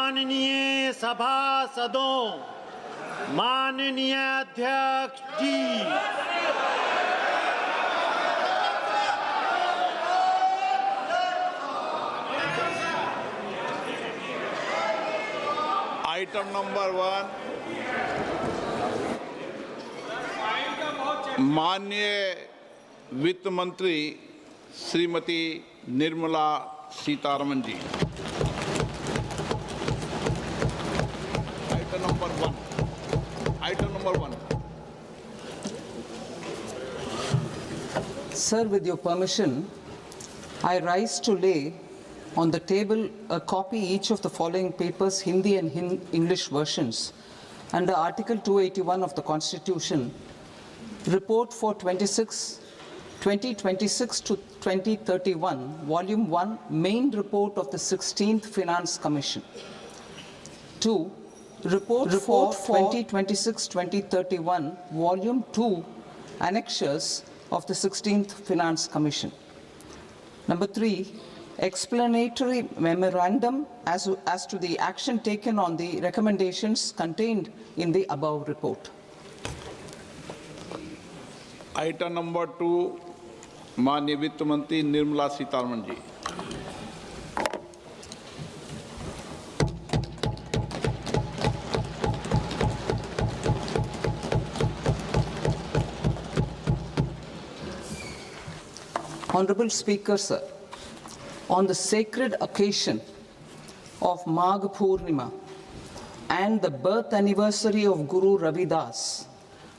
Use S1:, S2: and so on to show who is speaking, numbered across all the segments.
S1: माननीय सभासदों, माननीय अध्यक्ष जी,
S2: आइटम नंबर 1, माननीय वित्त मंत्री श्रीमती निर्मला सीतारमन जी। Item number 1.
S3: Sir, with your permission, I rise to lay on the table a copy each of the following papers, Hindi and English versions, under Article 281 of the Constitution, Report for 2026 to 2031, Volume 1, Main Report of the 16th Finance Commission. 2. Report for 2026-2031, Volume 2, Annexures of the 16th Finance Commission. Number 3, explanatory memorandum as to the action taken on the recommendations contained in the above report.
S2: Item number 2, माननीय वित्त मंत्री निर्मला सीतारमन जी।
S3: Honorable Speaker, sir, on the sacred occasion of Magh Purnima and the birth anniversary of Guru Ravidas,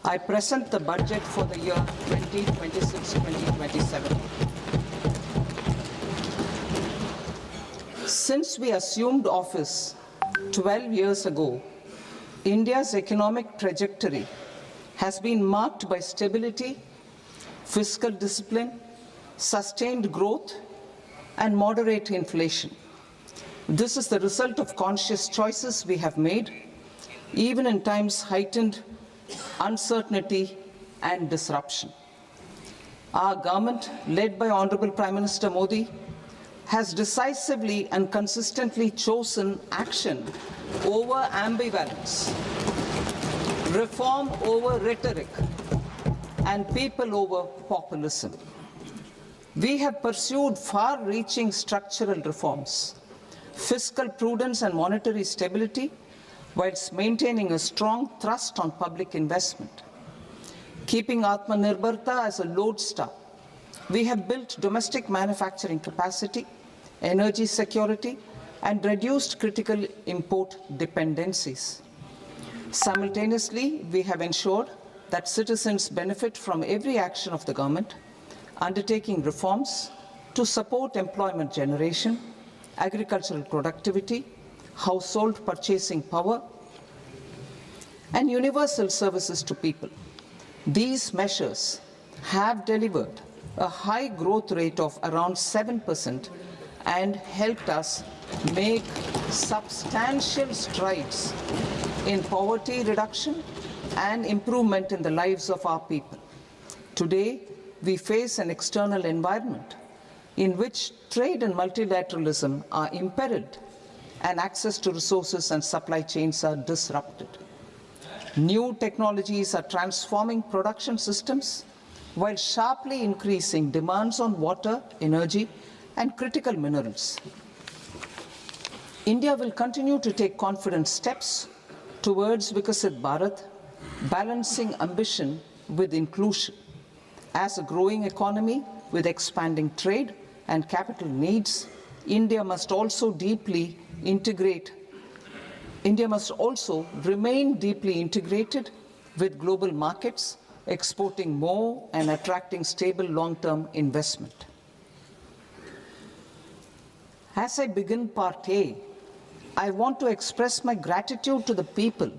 S3: I present the budget for the year 2026-2027. Since we assumed office 12 years ago, India's economic trajectory has been marked by stability, fiscal discipline, sustained growth, and moderate inflation. This is the result of conscious choices we have made, even in times heightened uncertainty and disruption. Our government, led by Honorable Prime Minister Modi, has decisively and consistently chosen action over ambivalence, reform over rhetoric, and people over populism. We have pursued far-reaching structural reforms, fiscal prudence and monetary stability, whilst maintaining a strong thrust on public investment. Keeping Atmanirbharta as a lodestar, we have built domestic manufacturing capacity, energy security, and reduced critical import dependencies. Simultaneously, we have ensured that citizens benefit from every action of the government, undertaking reforms to support employment generation, agricultural productivity, household purchasing power, and universal services to people. These measures have delivered a high growth rate of around 7% and helped us make substantial strides in poverty reduction and improvement in the lives of our people. Today, we face an external environment in which trade and multilateralism are imperiled and access to resources and supply chains are disrupted. New technologies are transforming production systems while sharply increasing demands on water, energy, and critical minerals. India will continue to take confident steps towards Vikasit Bharat, balancing ambition with inclusion. As a growing economy with expanding trade and capital needs, India must also remain deeply integrated with global markets, exporting more and attracting stable long-term investment. As I begin Part A, I want to express my gratitude to the people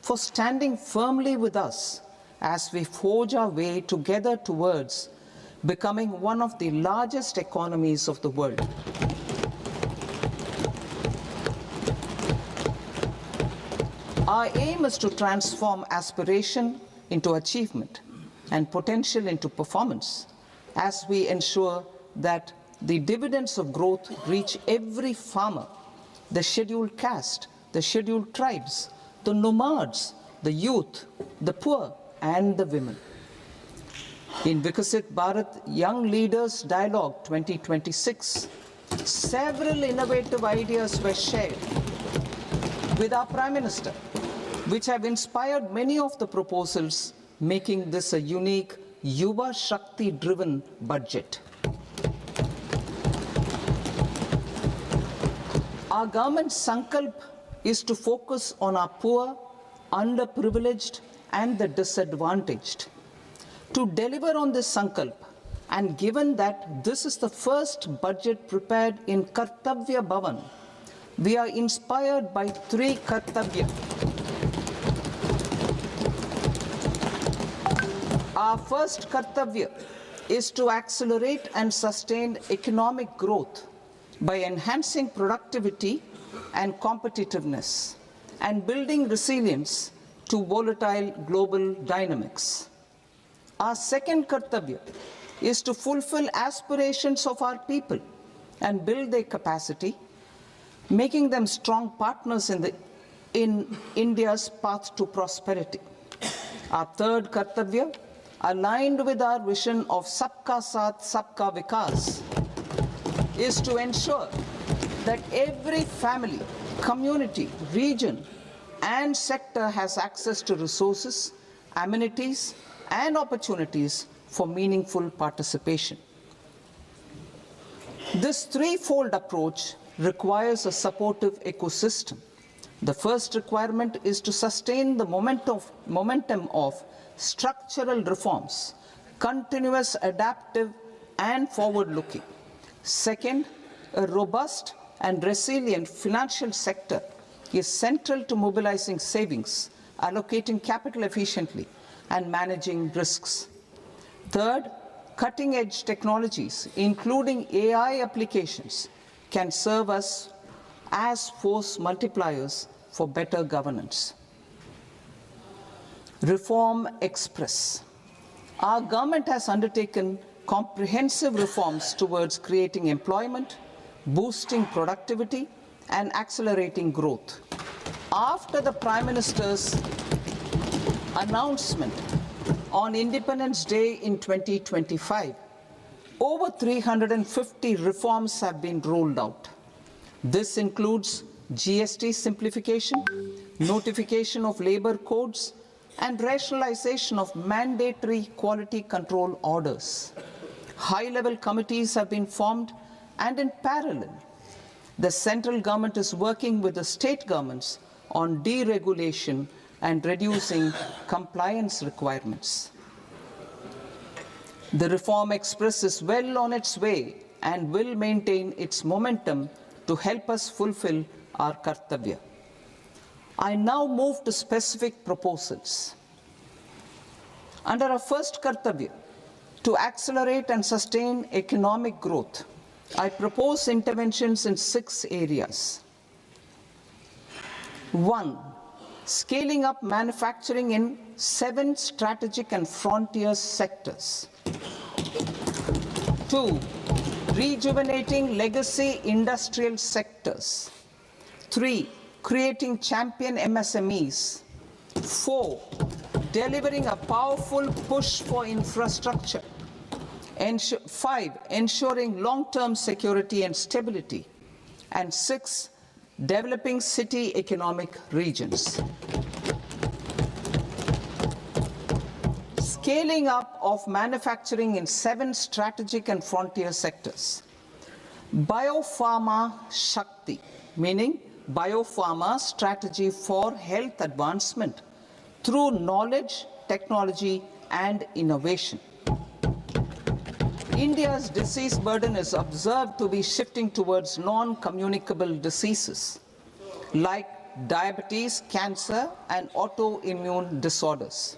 S3: for standing firmly with us as we forge our way together towards becoming one of the largest economies of the world. Our aim is to transform aspiration into achievement and potential into performance as we ensure that the dividends of growth reach every farmer, the scheduled caste, the scheduled tribes, the nomads, the youth, the poor, and the women. In Vikasit Bharat Young Leaders Dialogue 2026, several innovative ideas were shared with our Prime Minister, which have inspired many of the proposals, making this a unique Yuva Shakti-driven budget. Our government's sankalp is to focus on our poor, underprivileged, and the disadvantaged. To deliver on this sankalp, and given that this is the first budget prepared in Kartavya Bhavan, we are inspired by three Kartavya. Our first Kartavya is to accelerate and sustain economic growth by enhancing productivity and competitiveness and building resilience to volatile global dynamics. Our second Kartavya is to fulfill aspirations of our people and build their capacity, making them strong partners in India's path to prosperity. Our third Kartavya, aligned with our vision of Sabka Saath, Sabka Vikas, is to ensure that every family, community, region, and sector has access to resources, amenities, and opportunities for meaningful participation. This threefold approach requires a supportive ecosystem. The first requirement is to sustain the momentum of structural reforms, continuous, adaptive, and forward-looking. Second, a robust and resilient financial sector is central to mobilizing savings, allocating capital efficiently, and managing risks. Third, cutting-edge technologies, including AI applications, can serve us as force multipliers for better governance. Reform Express. Our government has undertaken comprehensive reforms towards creating employment, boosting productivity, and accelerating growth. After the Prime Minister's announcement on Independence Day in 2025, over 350 reforms have been rolled out. This includes GST simplification, notification of labor codes, and rationalization of mandatory quality control orders. High-level committees have been formed, and in parallel, the central government is working with the state governments on deregulation and reducing compliance requirements. The Reform Express is well on its way and will maintain its momentum to help us fulfill our Kartavya. I now move to specific proposals. Under our first Kartavya, to accelerate and sustain economic growth, I propose interventions in 6 areas. 1. Scaling up manufacturing in 7 strategic and frontier sectors. 2. Rejuvenating legacy industrial sectors. 3. Creating champion MSMEs. 4. Delivering a powerful push for infrastructure. 5. Ensuring long-term security and stability. And 6. Developing city economic regions. Scaling up of manufacturing in 7 strategic and frontier sectors. Biopharma Shakti, meaning biopharma strategy for health advancement through knowledge, technology, and innovation. India's disease burden is observed to be shifting towards non-communicable diseases like diabetes, cancer, and autoimmune disorders.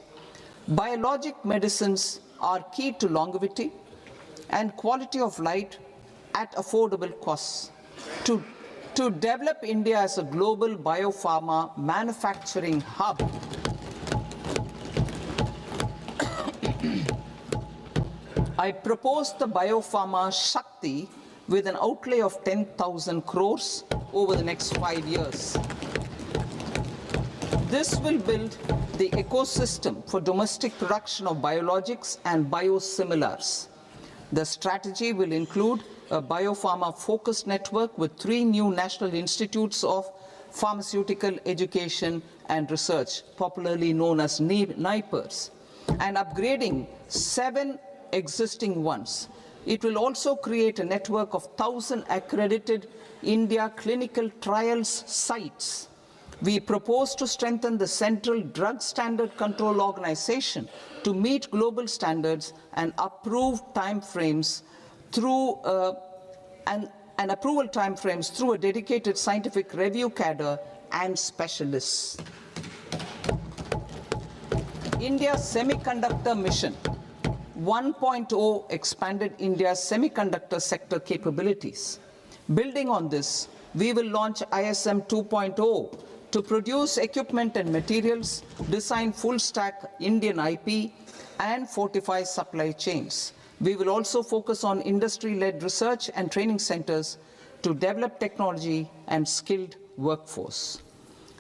S3: Biologic medicines are key to longevity and quality of life at affordable costs. To develop India as a global biopharma manufacturing hub, I propose the Biopharma Shakti with an outlay of 10,000 crores over the next 5 years. This will build the ecosystem for domestic production of biologics and biosimilars. The strategy will include a biopharma-focused network with 3 new national institutes of pharmaceutical education and research, popularly known as NIPERs, and upgrading 7 existing ones. It will also create a network of 1,000 accredited India clinical trials sites. We propose to strengthen the Central Drug Standard Control Organization to meet global standards and approve timeframes through and approval timeframes through a dedicated scientific review cadre and specialists. India's Semiconductor Mission 1.0 expanded India's semiconductor sector capabilities. Building on this, we will launch ISM 2.0 to produce equipment and materials, design full-stack Indian IP, and fortify supply chains. We will also focus on industry-led research and training centers to develop technology and skilled workforce.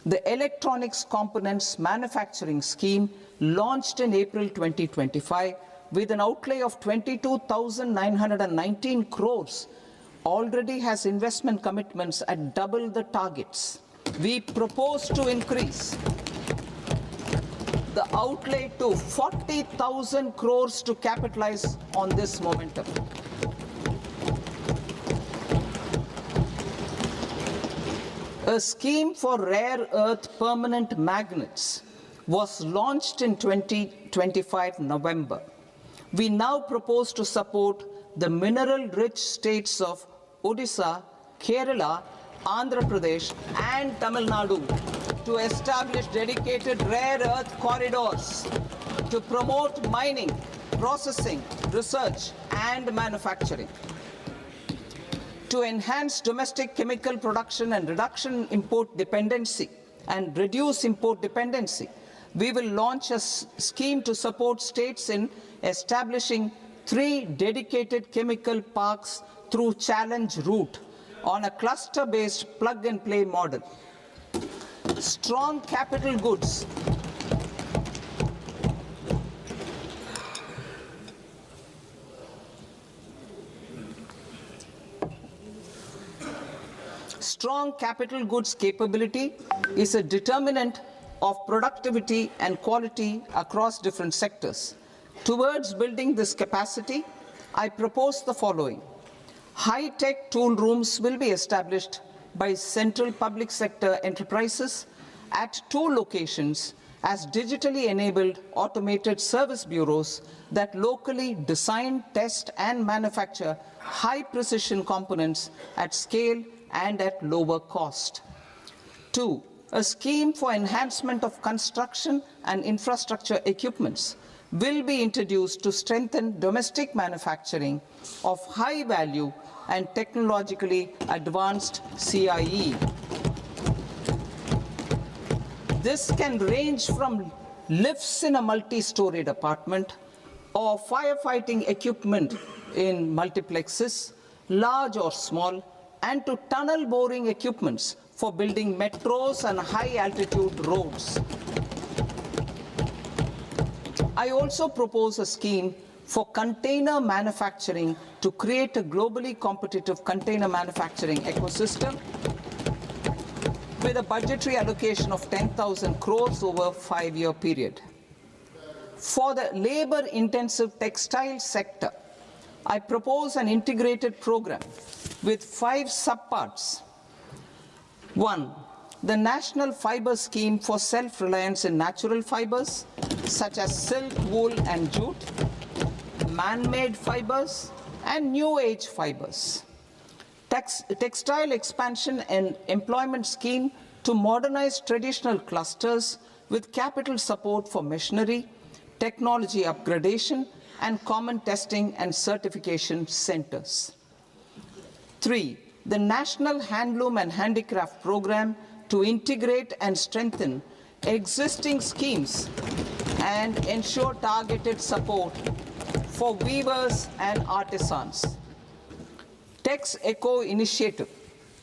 S3: The Electronics Components Manufacturing Scheme, launched in April 2025 with an outlay of 22,919 crores, already has investment commitments at double the targets. We propose to increase the outlay to 40,000 crores to capitalize on this momentum. A scheme for rare earth permanent magnets was launched in 2025 November. We now propose to support the mineral-rich states of Odisha, Kerala, Andhra Pradesh, and Tamil Nadu to establish dedicated rare earth corridors to promote mining, processing, research, and manufacturing. To enhance domestic chemical production and reduce import dependency, we will launch a scheme to support states in establishing 3 dedicated chemical parks through challenge route on a cluster-based plug-and-play model. Strong capital goods. Strong capital goods capability is a determinant of productivity and quality across different sectors. Towards building this capacity, I propose the following. High-tech tool rooms will be established by central public sector enterprises at 2 locations as digitally enabled automated service bureaus that locally design, test, and manufacture high-precision components at scale and at lower cost. 2. A scheme for enhancement of construction and infrastructure equipments will be introduced to strengthen domestic manufacturing of high value and technologically advanced CIE. This can range from lifts in a multi-storied apartment or firefighting equipment in multiplexes, large or small, and to tunnel boring equipments for building metros and high-altitude roads. I also propose a scheme for container manufacturing to create a globally competitive container manufacturing ecosystem with a budgetary allocation of 10,000 crores over a 5-year period. For the labor-intensive textile sector, I propose an integrated program with 5 subparts. 1. The National Fiber Scheme for self-reliance in natural fibers, such as silk, wool, and jute, man-made fibers, and new-age fibers. Textile expansion and employment scheme to modernize traditional clusters with capital support for machinery, technology upgradation, and common testing and certification centers. 3. The National Handloom and Handicraft Program to integrate and strengthen existing schemes and ensure targeted support for weavers and artisans. Tex Eco initiative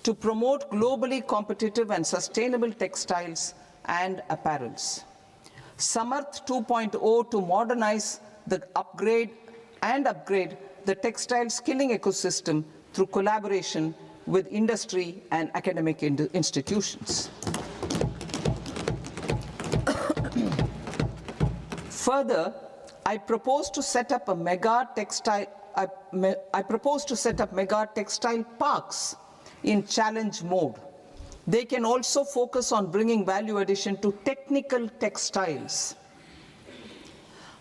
S3: to promote globally competitive and sustainable textiles and apparels. Samarth 2.0 to modernize the upgrade the textile skilling ecosystem through collaboration with industry and academic institutions. Further, I propose to set up mega textile parks in challenge mode. They can also focus on bringing value addition to technical textiles.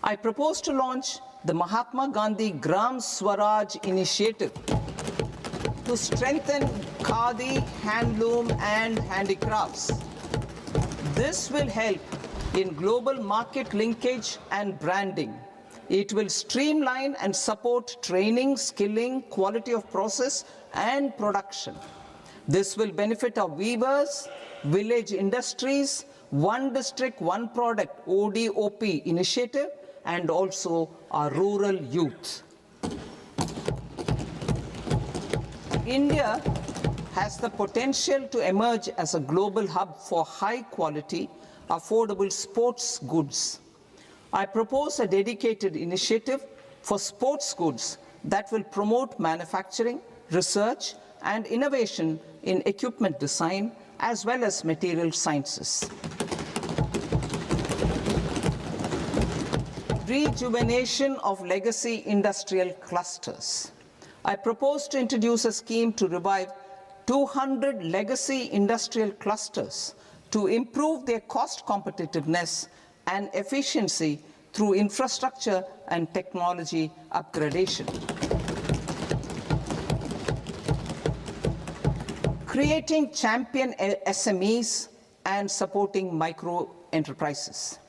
S3: I propose to launch the Mahatma Gandhi Gram Swaraj initiative to strengthen khadi, handloom and handicrafts. This will help in global market linkage and branding. It will streamline and support training, skilling, quality of process and production. This will benefit our weavers, village industries, one district, one product ODOP initiative, and also our rural youth. India has the potential to emerge as a global hub for high quality, affordable sports goods. I propose a dedicated initiative for sports goods that will promote manufacturing, research, and innovation in equipment design as well as material sciences. Rejuvenation of legacy industrial clusters. I propose to introduce a scheme to revive 200 legacy industrial clusters to improve their cost competitiveness and efficiency through infrastructure and technology upgradation. Creating champion SMEs and supporting micro enterprises.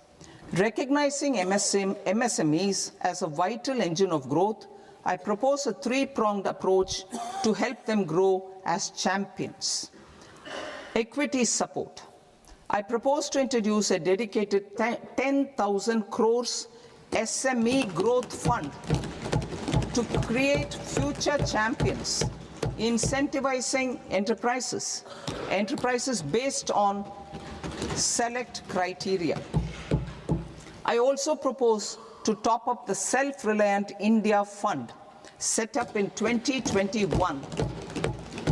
S3: Recognizing MSMEs as a vital engine of growth, I propose a three-pronged approach to help them grow as champions. Equity support. I propose to introduce a dedicated 10,000 crores SME growth fund to create future champions, incentivizing enterprises based on select criteria. I also propose to top up the Self-Reliant India Fund set up in 2021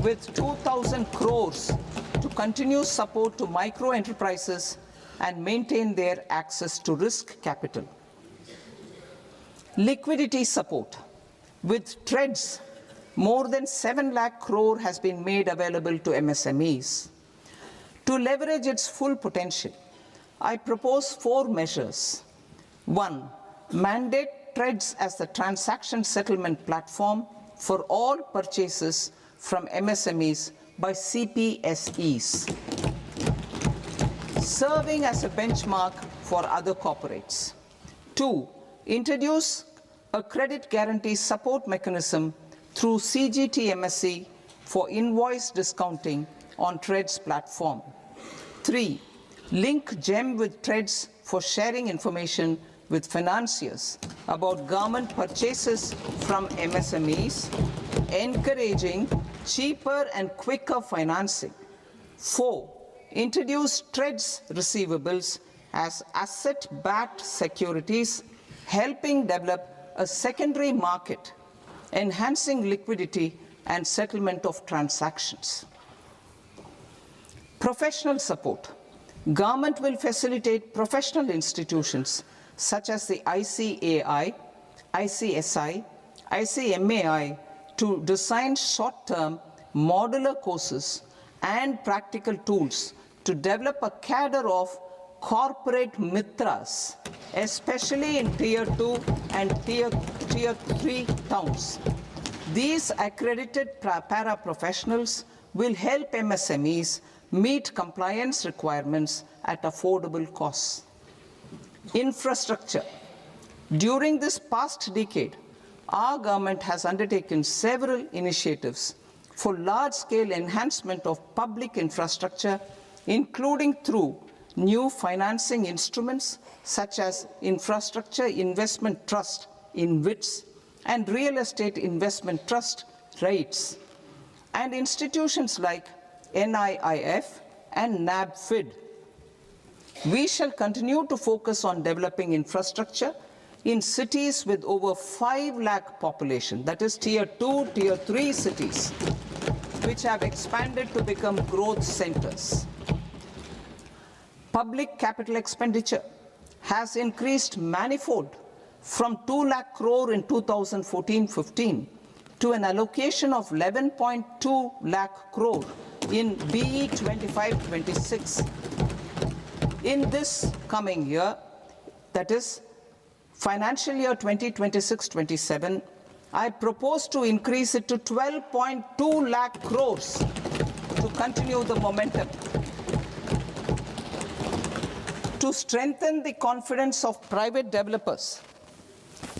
S3: with 2,000 crores to continue support to micro enterprises and maintain their access to risk capital. Liquidity support. With TREDS, more than 7 lakh crore has been made available to MSMEs. To leverage its full potential, I propose 4 measures. 1. Mandate TREDS as the transaction settlement platform for all purchases from MSMEs by CPSEs, serving as a benchmark for other corporates. 2. Introduce a credit guarantee support mechanism through CGTMSE for invoice discounting on TREDS platform. 3. Link GEM with TREDS for sharing information with financiers about government purchases from MSMEs, encouraging cheaper and quicker financing. 4. Introduce TREDS receivables as asset-backed securities, helping develop a secondary market, enhancing liquidity and settlement of transactions. Professional support. Government will facilitate professional institutions such as the ICAI, ICSI, ICMAI to design short-term modular courses and practical tools to develop a cadre of corporate mitras, especially in Tier 2 and Tier 3 towns. These accredited para-professionals will help MSMEs meet compliance requirements at affordable costs. Infrastructure. During this past decade, our government has undertaken several initiatives for large-scale enhancement of public infrastructure, including through new financing instruments such as Infrastructure Investment Trust in WITS and Real Estate Investment Trust REITs, and institutions like NIIF and NABFID. We shall continue to focus on developing infrastructure in cities with over 5 lakh population, that is tier 2, tier 3 cities, which have expanded to become growth centers. Public capital expenditure has increased manifold from 2 lakh crore in 2014-15 to an allocation of 11.2 lakh crore in BE 25-26. In this coming year, that is financial year 2026-27, I propose to increase it to 12.2 lakh crores to continue the momentum. To strengthen the confidence of private developers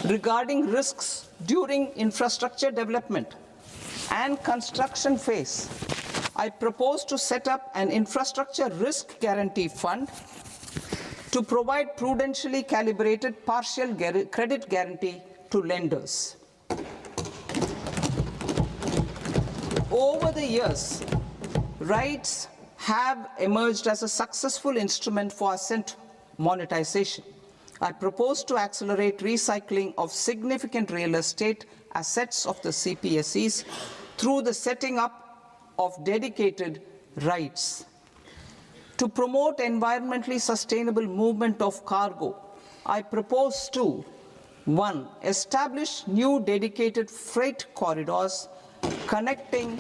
S3: regarding risks during infrastructure development and construction phase, I propose to set up an infrastructure risk guarantee fund to provide prudentially calibrated partial credit guarantee to lenders. Over the years, RITES have emerged as a successful instrument for asset monetization. I propose to accelerate recycling of significant real estate assets of the CPSEs through the setting up of dedicated RITES. To promote environmentally sustainable movement of cargo, I propose to 1. Establish new dedicated freight corridors connecting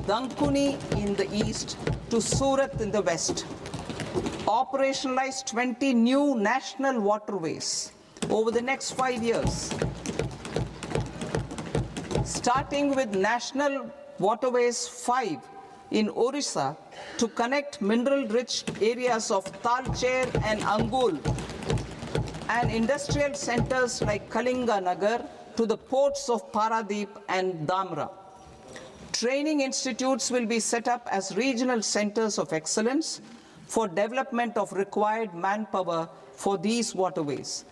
S3: Dankuni in the east to Surat in the west. Operationalize 20 new national waterways over the next 5 years. Starting with National Waterways 5 in Orissa to connect mineral-rich areas of Talcher and Angul and industrial centers like Kalinga Nagar to the ports of Paradeep and Dhamra. Training institutes will be set up as regional centers of excellence for development of required manpower for these waterways.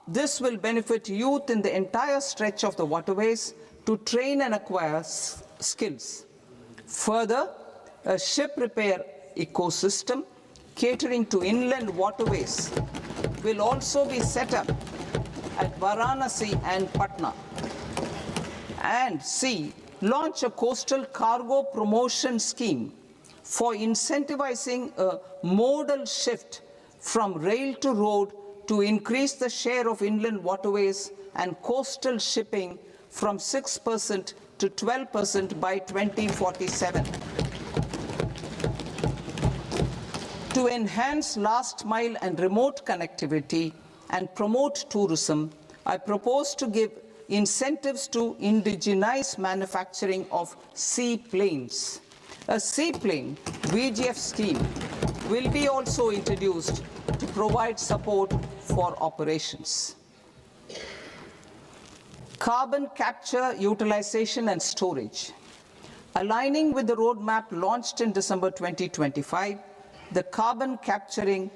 S3: This will benefit youth in the entire stretch of the waterways to train and acquire skills. Further, a ship repair ecosystem catering to inland waterways will also be set up at Varanasi and Patna. And C, launch a coastal cargo promotion scheme for incentivizing a modal shift from rail to road to increase the share of inland waterways and coastal shipping from 6% to 12% by 2047. To enhance last mile and remote connectivity and promote tourism, I propose to give incentives to indigenize manufacturing of seaplanes. A seaplane VGF scheme will be also introduced to provide support for operations. Carbon capture, utilization and storage. Aligning with the roadmap launched in December 2025, the carbon capture,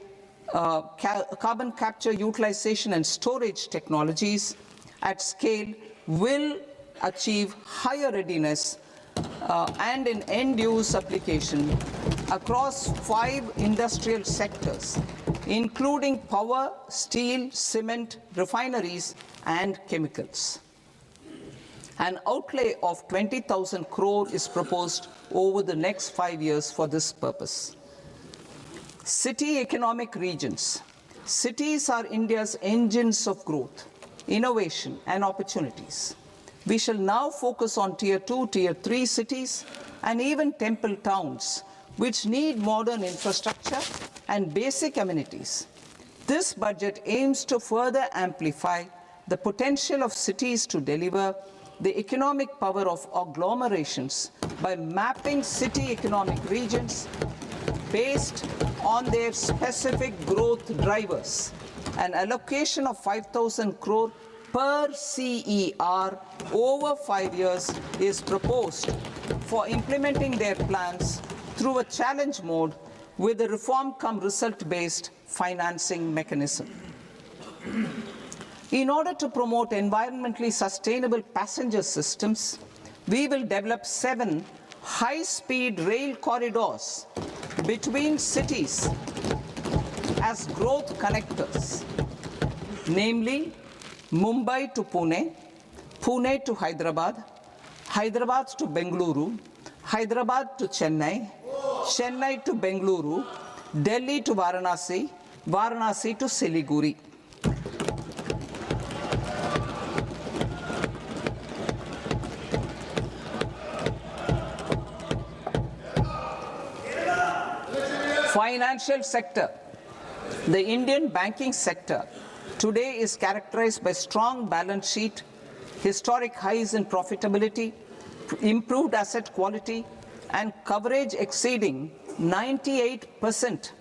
S3: utilization and storage technologies at scale will achieve higher readiness and in end-use application across 5 industrial sectors, including power, steel, cement, refineries, and chemicals. An outlay of 20,000 crore is proposed over the next 5 years for this purpose. City economic regions. Cities are India's engines of growth, innovation, and opportunities. We shall now focus on Tier 2, Tier 3 cities, and even temple towns, which need modern infrastructure and basic amenities. This budget aims to further amplify the potential of cities to deliver the economic power of agglomerations by mapping city economic regions based on their specific growth drivers. An allocation of 5,000 crore per CER over 5 years is proposed for implementing their plans through a challenge mode with a reform-cum-result-based financing mechanism. In order to promote environmentally sustainable passenger systems, we will develop 7 high-speed rail corridors between cities as growth connectors, namely Mumbai to Pune, Pune to Hyderabad, Hyderabad to Bengaluru, Hyderabad to Chennai, Chennai to Bengaluru, Delhi to Varanasi, Varanasi to Siliguri. Financial sector. The Indian banking sector today is characterized by strong balance sheet, historic highs in profitability, improved asset quality, and coverage exceeding 98%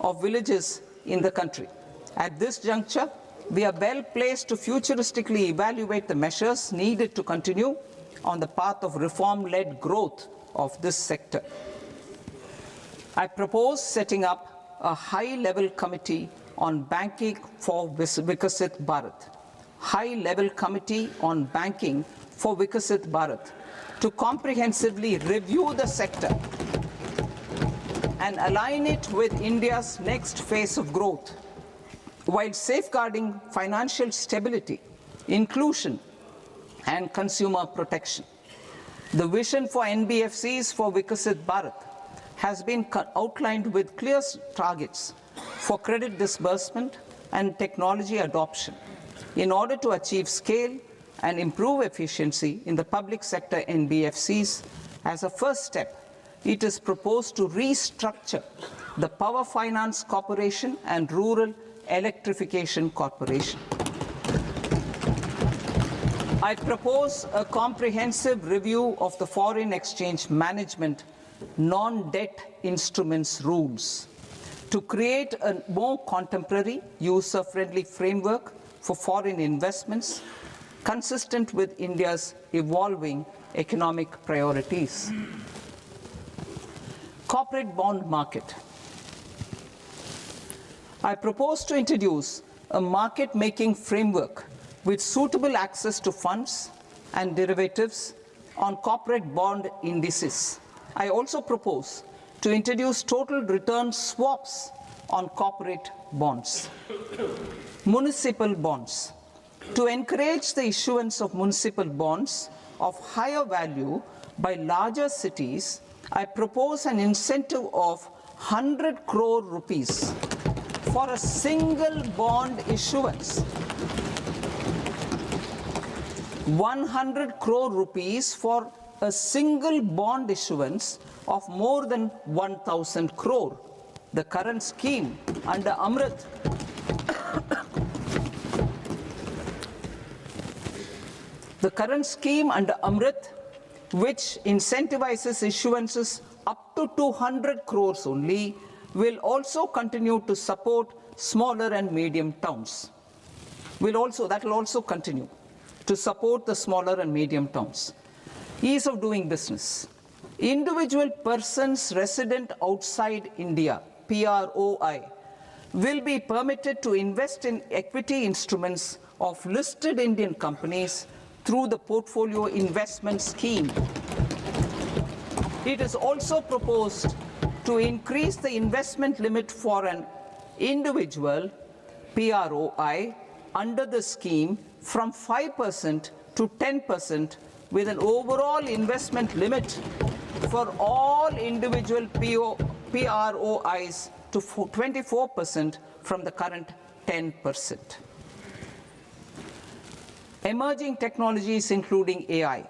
S3: of villages in the country. At this juncture, we are well placed to futuristically evaluate the measures needed to continue on the path of reform-led growth of this sector. I propose setting up a high-level committee on banking for Vikasit Bharat. High-level committee on banking for Vikasit Bharat to comprehensively review the sector and align it with India's next phase of growth, while safeguarding financial stability, inclusion, and consumer protection. The vision for NBFCs for Vikasit Bharat has been outlined with clear targets for credit disbursement and technology adoption in order to achieve scale and improve efficiency in the public sector NBFCs. As a first step, it is proposed to restructure the Power Finance Corporation and Rural Electrification Corporation. I propose a comprehensive review of the foreign exchange management non-debt instruments rules to create a more contemporary, user-friendly framework for foreign investments consistent with India's evolving economic priorities. Corporate bond market. I propose to introduce a market-making framework with suitable access to funds and derivatives on corporate bond indices. I also propose to introduce total return swaps on corporate bonds. Municipal bonds. To encourage the issuance of municipal bonds of higher value by larger cities, I propose an incentive of 100 crore rupees for a single bond issuance. 100 crore rupees for a single bond issuance of more than 1,000 crore. The current scheme under Amrit which incentivizes issuances up to 200 crores only, will also continue to support smaller and medium towns. That will also continue to support the smaller and medium towns. Ease of doing business. Individual persons resident outside India, PROI, will be permitted to invest in equity instruments of listed Indian companies through the Portfolio Investment Scheme. It is also proposed to increase the investment limit for an individual PROI under the scheme from 5% to 10%, with an overall investment limit for all individual PROIs to 24% from the current 10%. Emerging technologies including AI.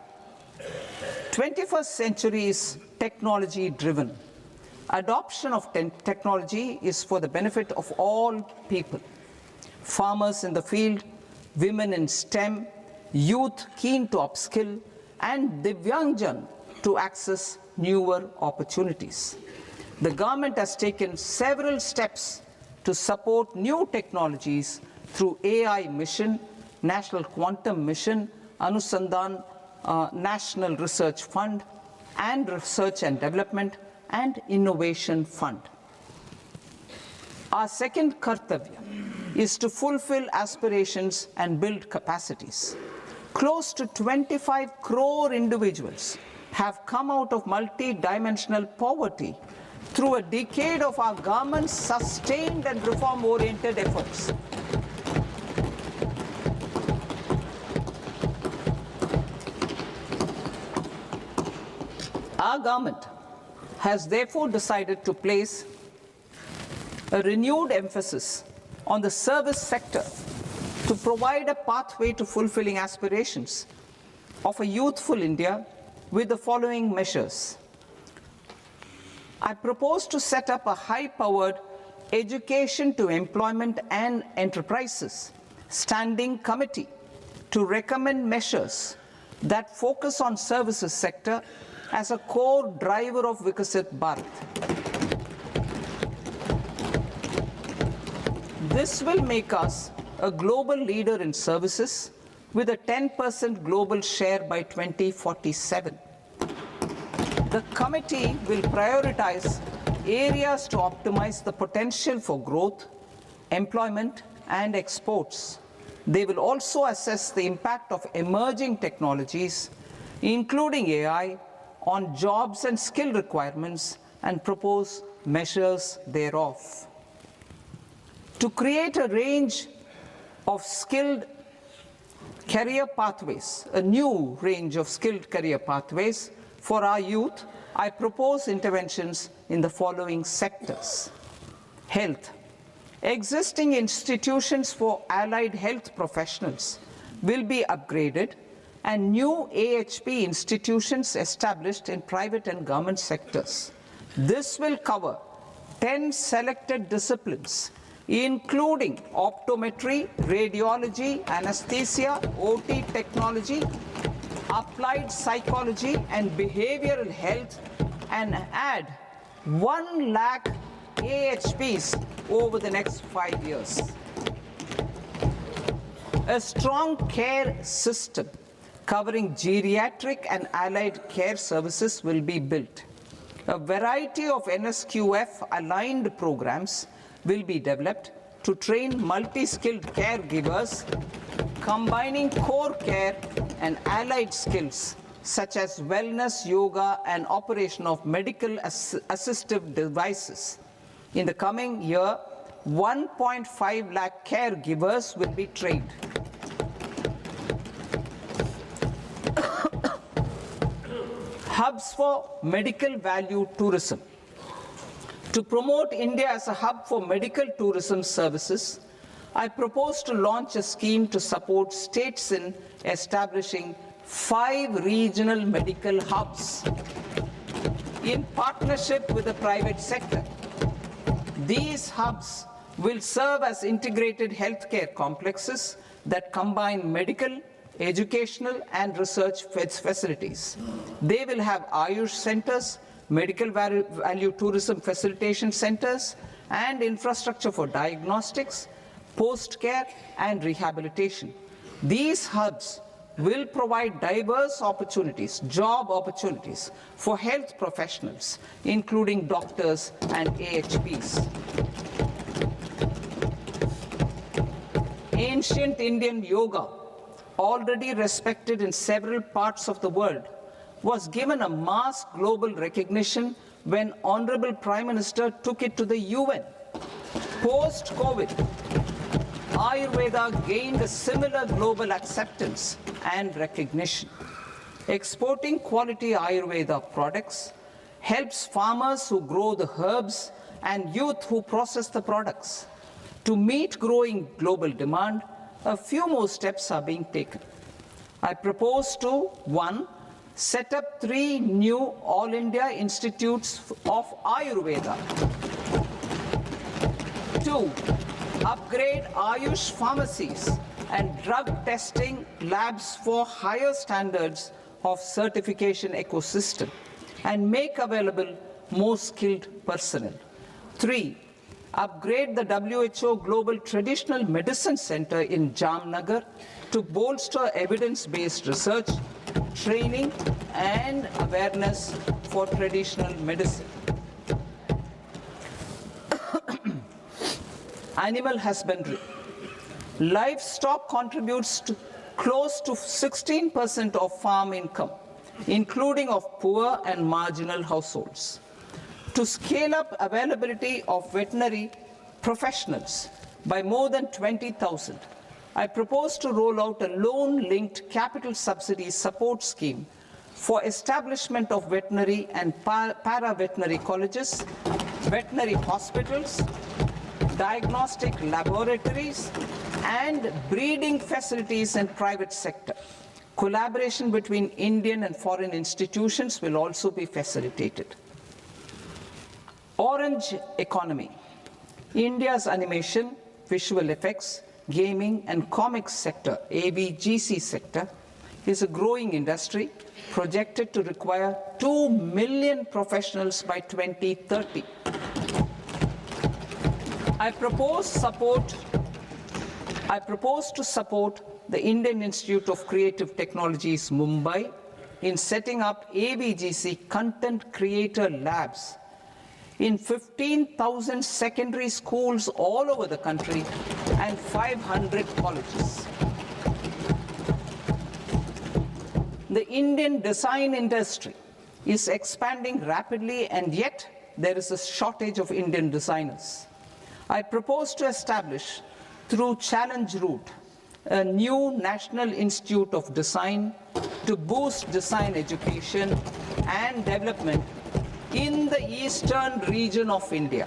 S3: 21st century is technology-driven. Adoption of technology is for the benefit of all people. Farmers in the field, women in STEM, youth keen to upskill, and Divyangjan to access newer opportunities. The government has taken several steps to support new technologies through AI Mission, National Quantum Mission, Anusandhan National Research Fund, and Research and Development and Innovation Fund. Our second kartavya is to fulfill aspirations and build capacities. Close to 25 crore individuals have come out of multi-dimensional poverty through a decade of our government's sustained and reform-oriented efforts. Our government has therefore decided to place a renewed emphasis on the service sector to provide a pathway to fulfilling aspirations of a youthful India with the following measures. I propose to set up a high-powered education to employment and enterprises standing committee to recommend measures that focus on services sector as a core driver of Vikasit Bharat. This will make us a global leader in services with a 10% global share by 2047. The committee will prioritize areas to optimize the potential for growth, employment, and exports. They will also assess the impact of emerging technologies, including AI, on jobs and skill requirements and propose measures thereof. To create a range of skilled career pathways, a new range of skilled career pathways for our youth, I propose interventions in the following sectors. Health. Existing institutions for allied health professionals will be upgraded and new AHP institutions established in private and government sectors. This will cover 10 selected disciplines, including optometry, radiology, anesthesia, OT technology, applied psychology and behavioral health, and add 1 lakh AHPs over the next 5 years. A strong care system covering geriatric and allied care services will be built. A variety of NSQF-aligned programs will be developed to train multi-skilled caregivers, combining core care and allied skills such as wellness, yoga, and operation of medical assistive devices. In the coming year, 1.5 lakh caregivers will be trained. Hubs for medical value tourism. To promote India as a hub for medical tourism services, I propose to launch a scheme to support states in establishing 5 regional medical hubs in partnership with the private sector. These hubs will serve as integrated healthcare complexes that combine medical, educational, and research facilities. They will have Ayush centers, medical value tourism facilitation centers, and infrastructure for diagnostics, post-care, and rehabilitation. These hubs will provide diverse opportunities, job opportunities for health professionals, including doctors and AHPs. Ancient Indian yoga, already respected in several parts of the world, was given a mass global recognition when Honorable Prime Minister took it to the UN. Post-COVID, Ayurveda gained a similar global acceptance and recognition. Exporting quality Ayurveda products helps farmers who grow the herbs and youth who process the products. To meet growing global demand, a few more steps are being taken. I propose to 1. Set up 3 new All India Institutes of Ayurveda. 2. Upgrade Ayush pharmacies and drug testing labs for higher standards of certification ecosystem and make available more skilled personnel. 3. Upgrade the WHO Global Traditional Medicine Center in Jamnagar to bolster evidence-based research, training, and awareness for traditional medicine. Animal husbandry. Livestock contributes to close to 16% of farm income including of poor and marginal households. To scale up availability of veterinary professionals by more than 20,000, I propose to roll out a loan-linked capital subsidy support scheme for establishment of veterinary and para-veterinary colleges, veterinary hospitals, diagnostic laboratories, and breeding facilities in private sector. Collaboration between Indian and foreign institutions will also be facilitated. Orange economy. India's animation, visual effects, gaming and comics sector, AVGC sector, is a growing industry projected to require 2 million professionals by 2030. I propose to support the Indian Institute of Creative Technologies, Mumbai, in setting up AVGC content creator labs in 15,000 secondary schools all over the country and 500 colleges. The Indian design industry is expanding rapidly, and yet there is a shortage of Indian designers. I propose to establish, through Challenge Route, a new National Institute of Design to boost design education and development in the eastern region of India.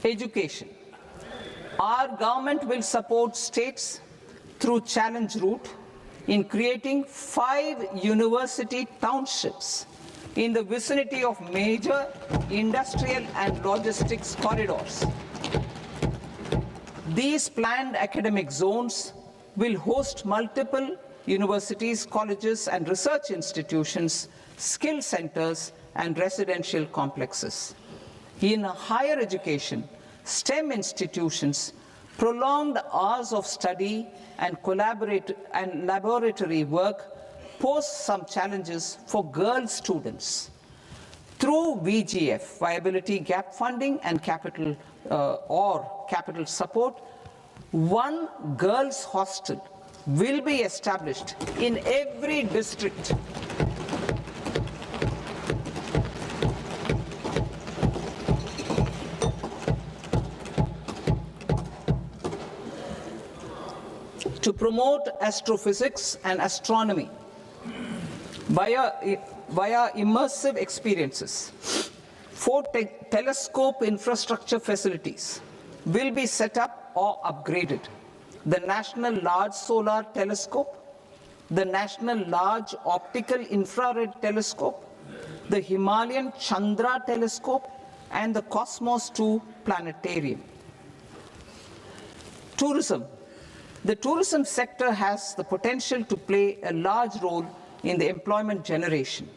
S3: Education. Our government will support states through Challenge Route in creating 5 university townships in the vicinity of major industrial and logistics corridors. These planned academic zones will host multiple universities, colleges, and research institutions, skill centers, and residential complexes. In higher education, STEM institutions, prolonged hours of study and laboratory work pose some challenges for girl students. Through VGF, Viability Gap Funding and capital support, one girls' hostel will be established in every district. To promote astrophysics and astronomy via immersive experiences, 4 telescope infrastructure facilities will be set up or upgraded. The National Large Solar Telescope, the National Large Optical Infrared Telescope, the Himalayan Chandra Telescope, and the Cosmos 2 Planetarium. Tourism. The tourism sector has the potential to play a large role in the employment generation,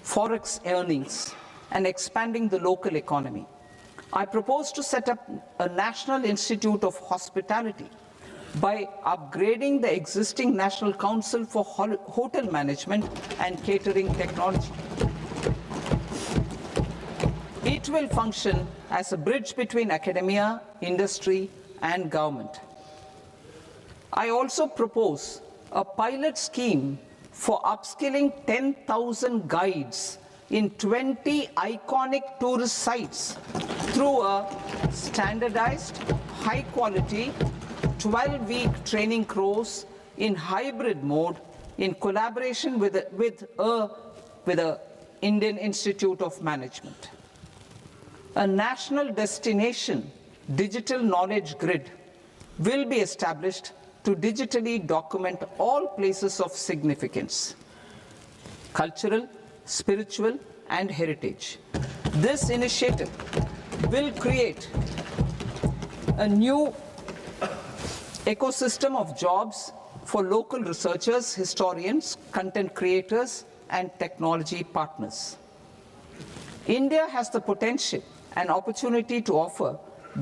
S3: forex earnings, and expanding the local economy. I propose to set up a National Institute of Hospitality by upgrading the existing National Council for Hotel Management and Catering Technology. It will function as a bridge between academia, industry, and government. I also propose a pilot scheme for upskilling 10,000 guides in 20 iconic tourist sites through a standardized, high-quality, 12-week training course in hybrid mode in collaboration with the Indian Institute of Management. A national destination digital knowledge grid will be established to digitally document all places of significance, cultural, spiritual, and heritage. This initiative will create a new ecosystem of jobs for local researchers, historians, content creators, and technology partners. India has the potential and opportunity to offer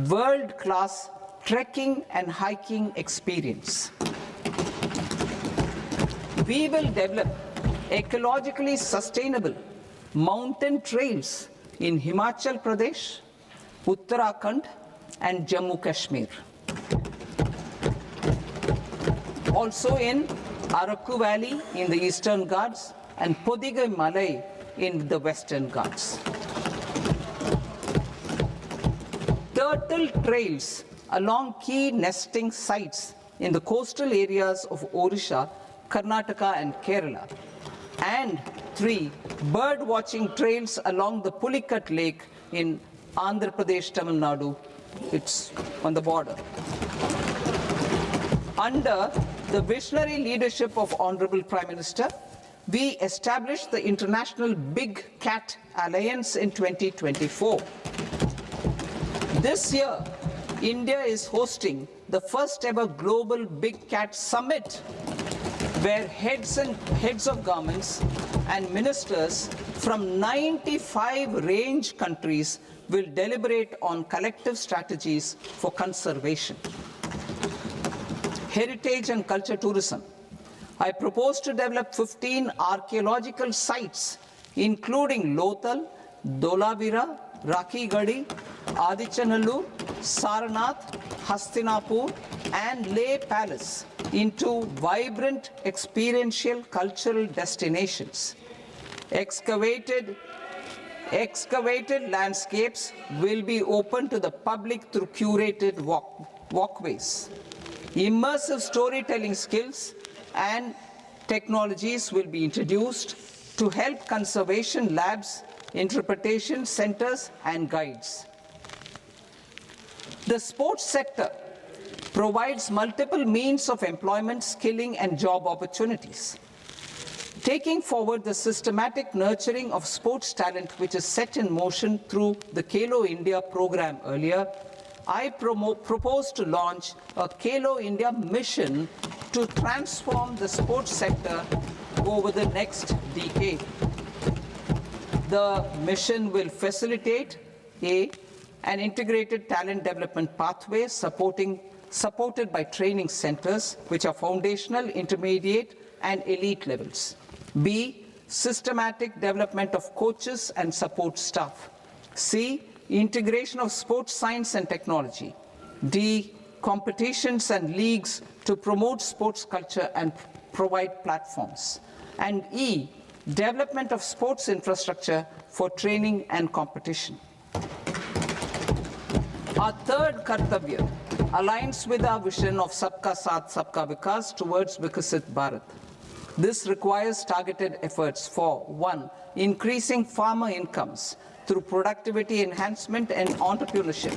S3: world-class trekking and hiking experience. We will develop ecologically sustainable mountain trails in Himachal Pradesh, Uttarakhand, and Jammu Kashmir. Also in Araku Valley in the Eastern Ghats, and Podigai Malai in the Western Ghats. Turtle trails along key nesting sites in the coastal areas of Odisha, Karnataka and Kerala. And 3. Bird watching trails along the Pulikat Lake in Andhra Pradesh, Tamil Nadu. It's on the border. Under the visionary leadership of Honorable Prime Minister, we established the International Big Cat Alliance in 2024. This year, India is hosting the first ever Global Big Cat Summit, where heads of governments and ministers from 95 range countries will deliberate on collective strategies for conservation. Heritage and culture tourism. I propose to develop 15 archaeological sites, including Lothal, Dolavira, Rakigadi, Adichanallur, Saranath, Hastinapur, and Leh Palace into vibrant experiential cultural destinations. Excavated landscapes will be open to the public through curated walkways. Immersive storytelling skills and technologies will be introduced to help conservation labs, interpretation centers, and guides. The sports sector provides multiple means of employment, skilling, and job opportunities. Taking forward the systematic nurturing of sports talent which is set in motion through the Khelo India program earlier, I propose to launch a Khelo India mission to transform the sports sector over the next decade. The mission will facilitate an integrated talent development pathway supported by training centers which are foundational, intermediate, and elite levels. B. Systematic development of coaches and support staff. C. Integration of sports science and technology. D. Competitions and leagues to promote sports culture and provide platforms. And E. Development of sports infrastructure for training and competition. Our third Kartavya aligns with our vision of Sabka Saath Sabka Vikas towards Vikasit Bharat. This requires targeted efforts for 1. Increasing farmer incomes through productivity enhancement and entrepreneurship,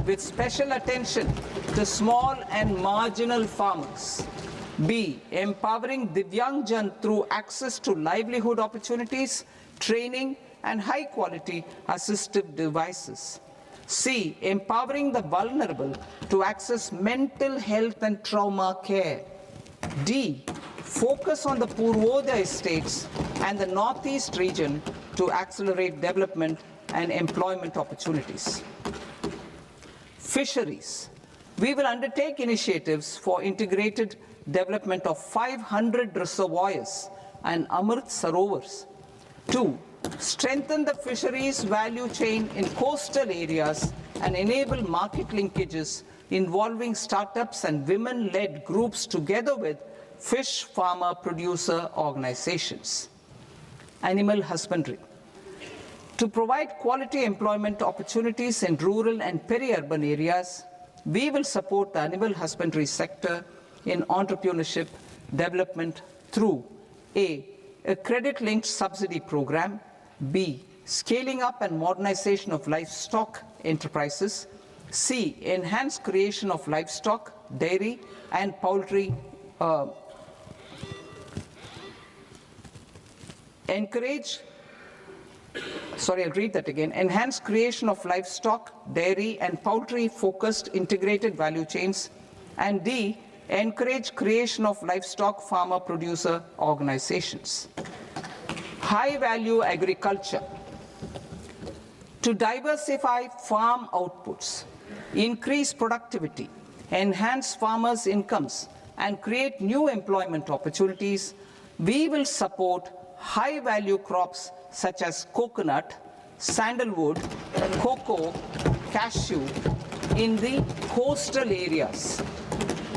S3: with special attention to small and marginal farmers. B. Empowering Divyangjan through access to livelihood opportunities, training, and high-quality assistive devices. C. Empowering the vulnerable to access mental health and trauma care. D. Focus on the Purvodaya states and the Northeast region to accelerate development and employment opportunities. Fisheries. We will undertake initiatives for integrated development of 500 reservoirs and Amrit Sarovars. 2. Strengthen the fisheries value chain in coastal areas and enable market linkages involving startups and women-led groups together with fish farmer producer organizations. Animal husbandry. To provide quality employment opportunities in rural and peri-urban areas, we will support the animal husbandry sector in entrepreneurship development through A. A credit-linked subsidy program. B. Scaling up and modernization of livestock enterprises. C. Enhanced creation of livestock, dairy, and poultry. I'll read that again. Enhanced creation of livestock, dairy, and poultry-focused integrated value chains. And D. Encourage creation of livestock farmer-producer organizations. High-value agriculture. To diversify farm outputs, increase productivity, enhance farmers' incomes, and create new employment opportunities, we will support high-value crops such as coconut, sandalwood, cocoa, cashew in the coastal areas.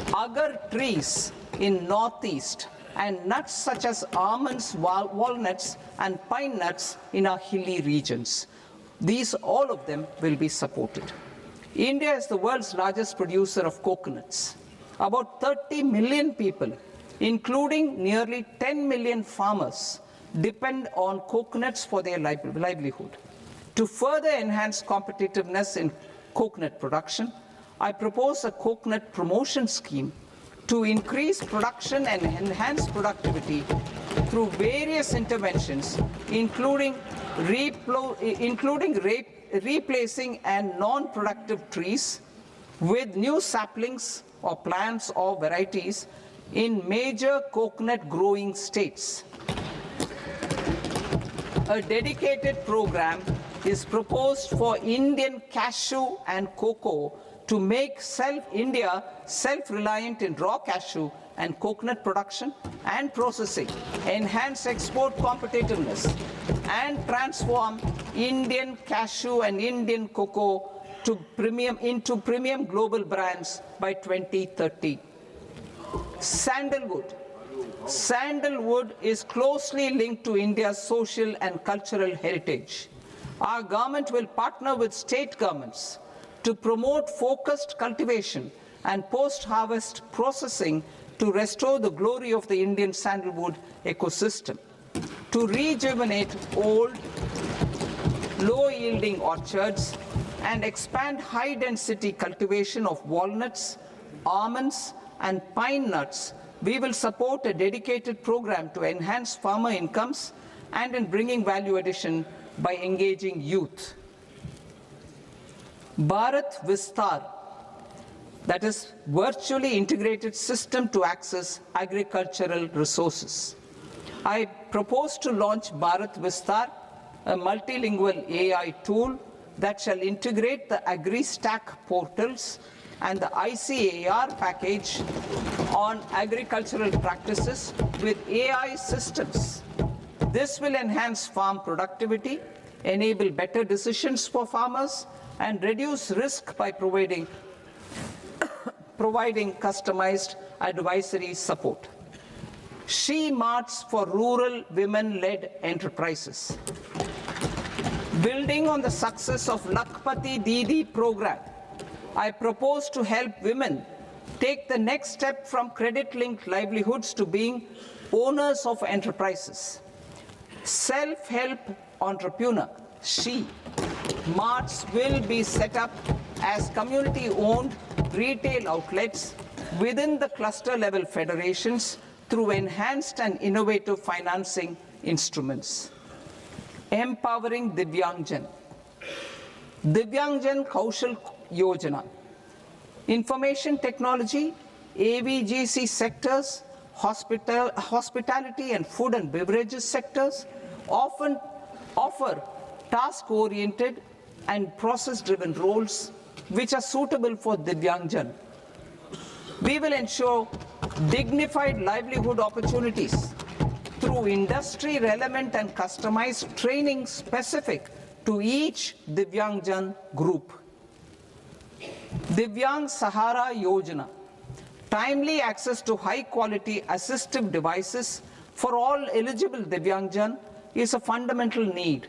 S3: Agar trees in Northeast and nuts such as almonds, walnuts, and pine nuts in our hilly regions. These, all of them, will be supported. India is the world's largest producer of coconuts. About 30 million people, including nearly 10 million farmers, depend on coconuts for their livelihood. To further enhance competitiveness in coconut production, I propose a coconut promotion scheme to increase production and enhance productivity through various interventions, including replacing and non-productive trees with new saplings or plants or varieties in major coconut growing states. A dedicated program is proposed for Indian cashew and cocoa to make India self-reliant in raw cashew and coconut production and processing, enhance export competitiveness, and transform Indian cashew and Indian cocoa into premium global brands by 2030. Sandalwood. Sandalwood is closely linked to India's social and cultural heritage. Our government will partner with state governments to promote focused cultivation and post-harvest processing to restore the glory of the Indian sandalwood ecosystem, to rejuvenate old, low-yielding orchards, and expand high-density cultivation of walnuts, almonds, and pine nuts. We will support a dedicated program to enhance farmer incomes and in bringing value addition by engaging youth. Bharat Vistar, that is virtually integrated system to access agricultural resources. I propose to launch Bharat Vistar, a multilingual AI tool that shall integrate the AgriStack portals and the ICAR package on agricultural practices with AI systems. This will enhance farm productivity, enable better decisions for farmers, and reduce risk by providing customized advisory support. She-Marts for rural women-led enterprises. Building on the success of Lakpati Didi program, I propose to help women take the next step from credit-linked livelihoods to being owners of enterprises. Self-help entrepreneur, She-Marts will be set up as community-owned retail outlets within the cluster-level federations through enhanced and innovative financing instruments. Empowering Divyangjan. Divyangjan Kaushal Yojana. Information technology, AVGC sectors, hospitality and food and beverages sectors often offer task-oriented and process-driven roles which are suitable for Divyangjan. We will ensure dignified livelihood opportunities through industry-relevant and customized training specific to each Divyangjan group. Divyang Sahara Yojana. Timely access to high-quality assistive devices for all eligible Divyangjan is a fundamental need.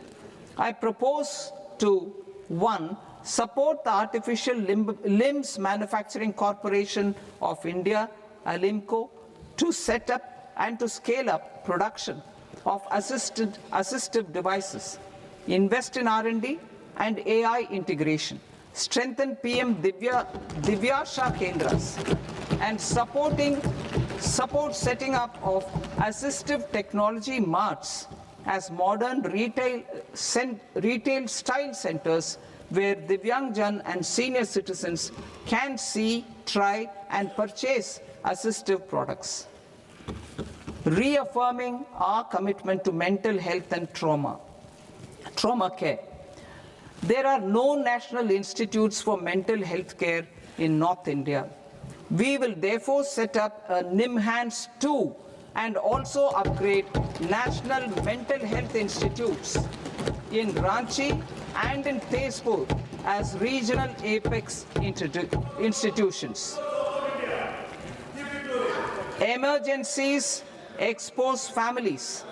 S3: I propose to 1. Support the Artificial Limbs Manufacturing Corporation of India, Alimco, to set up and to scale up production of assistive devices, invest in R&D and AI integration, strengthen PM Divyasha Kendras, and support setting up of assistive technology marts as modern retail style centers where Divyangjan and senior citizens can see, try, and purchase assistive products. Reaffirming our commitment to mental health and trauma care. There are no national institutes for mental health care in North India. We will therefore set up a NIMHANS 2 and also upgrade national mental health institutes in Ranchi and in Tezpur as regional apex institutions. Emergencies expose families,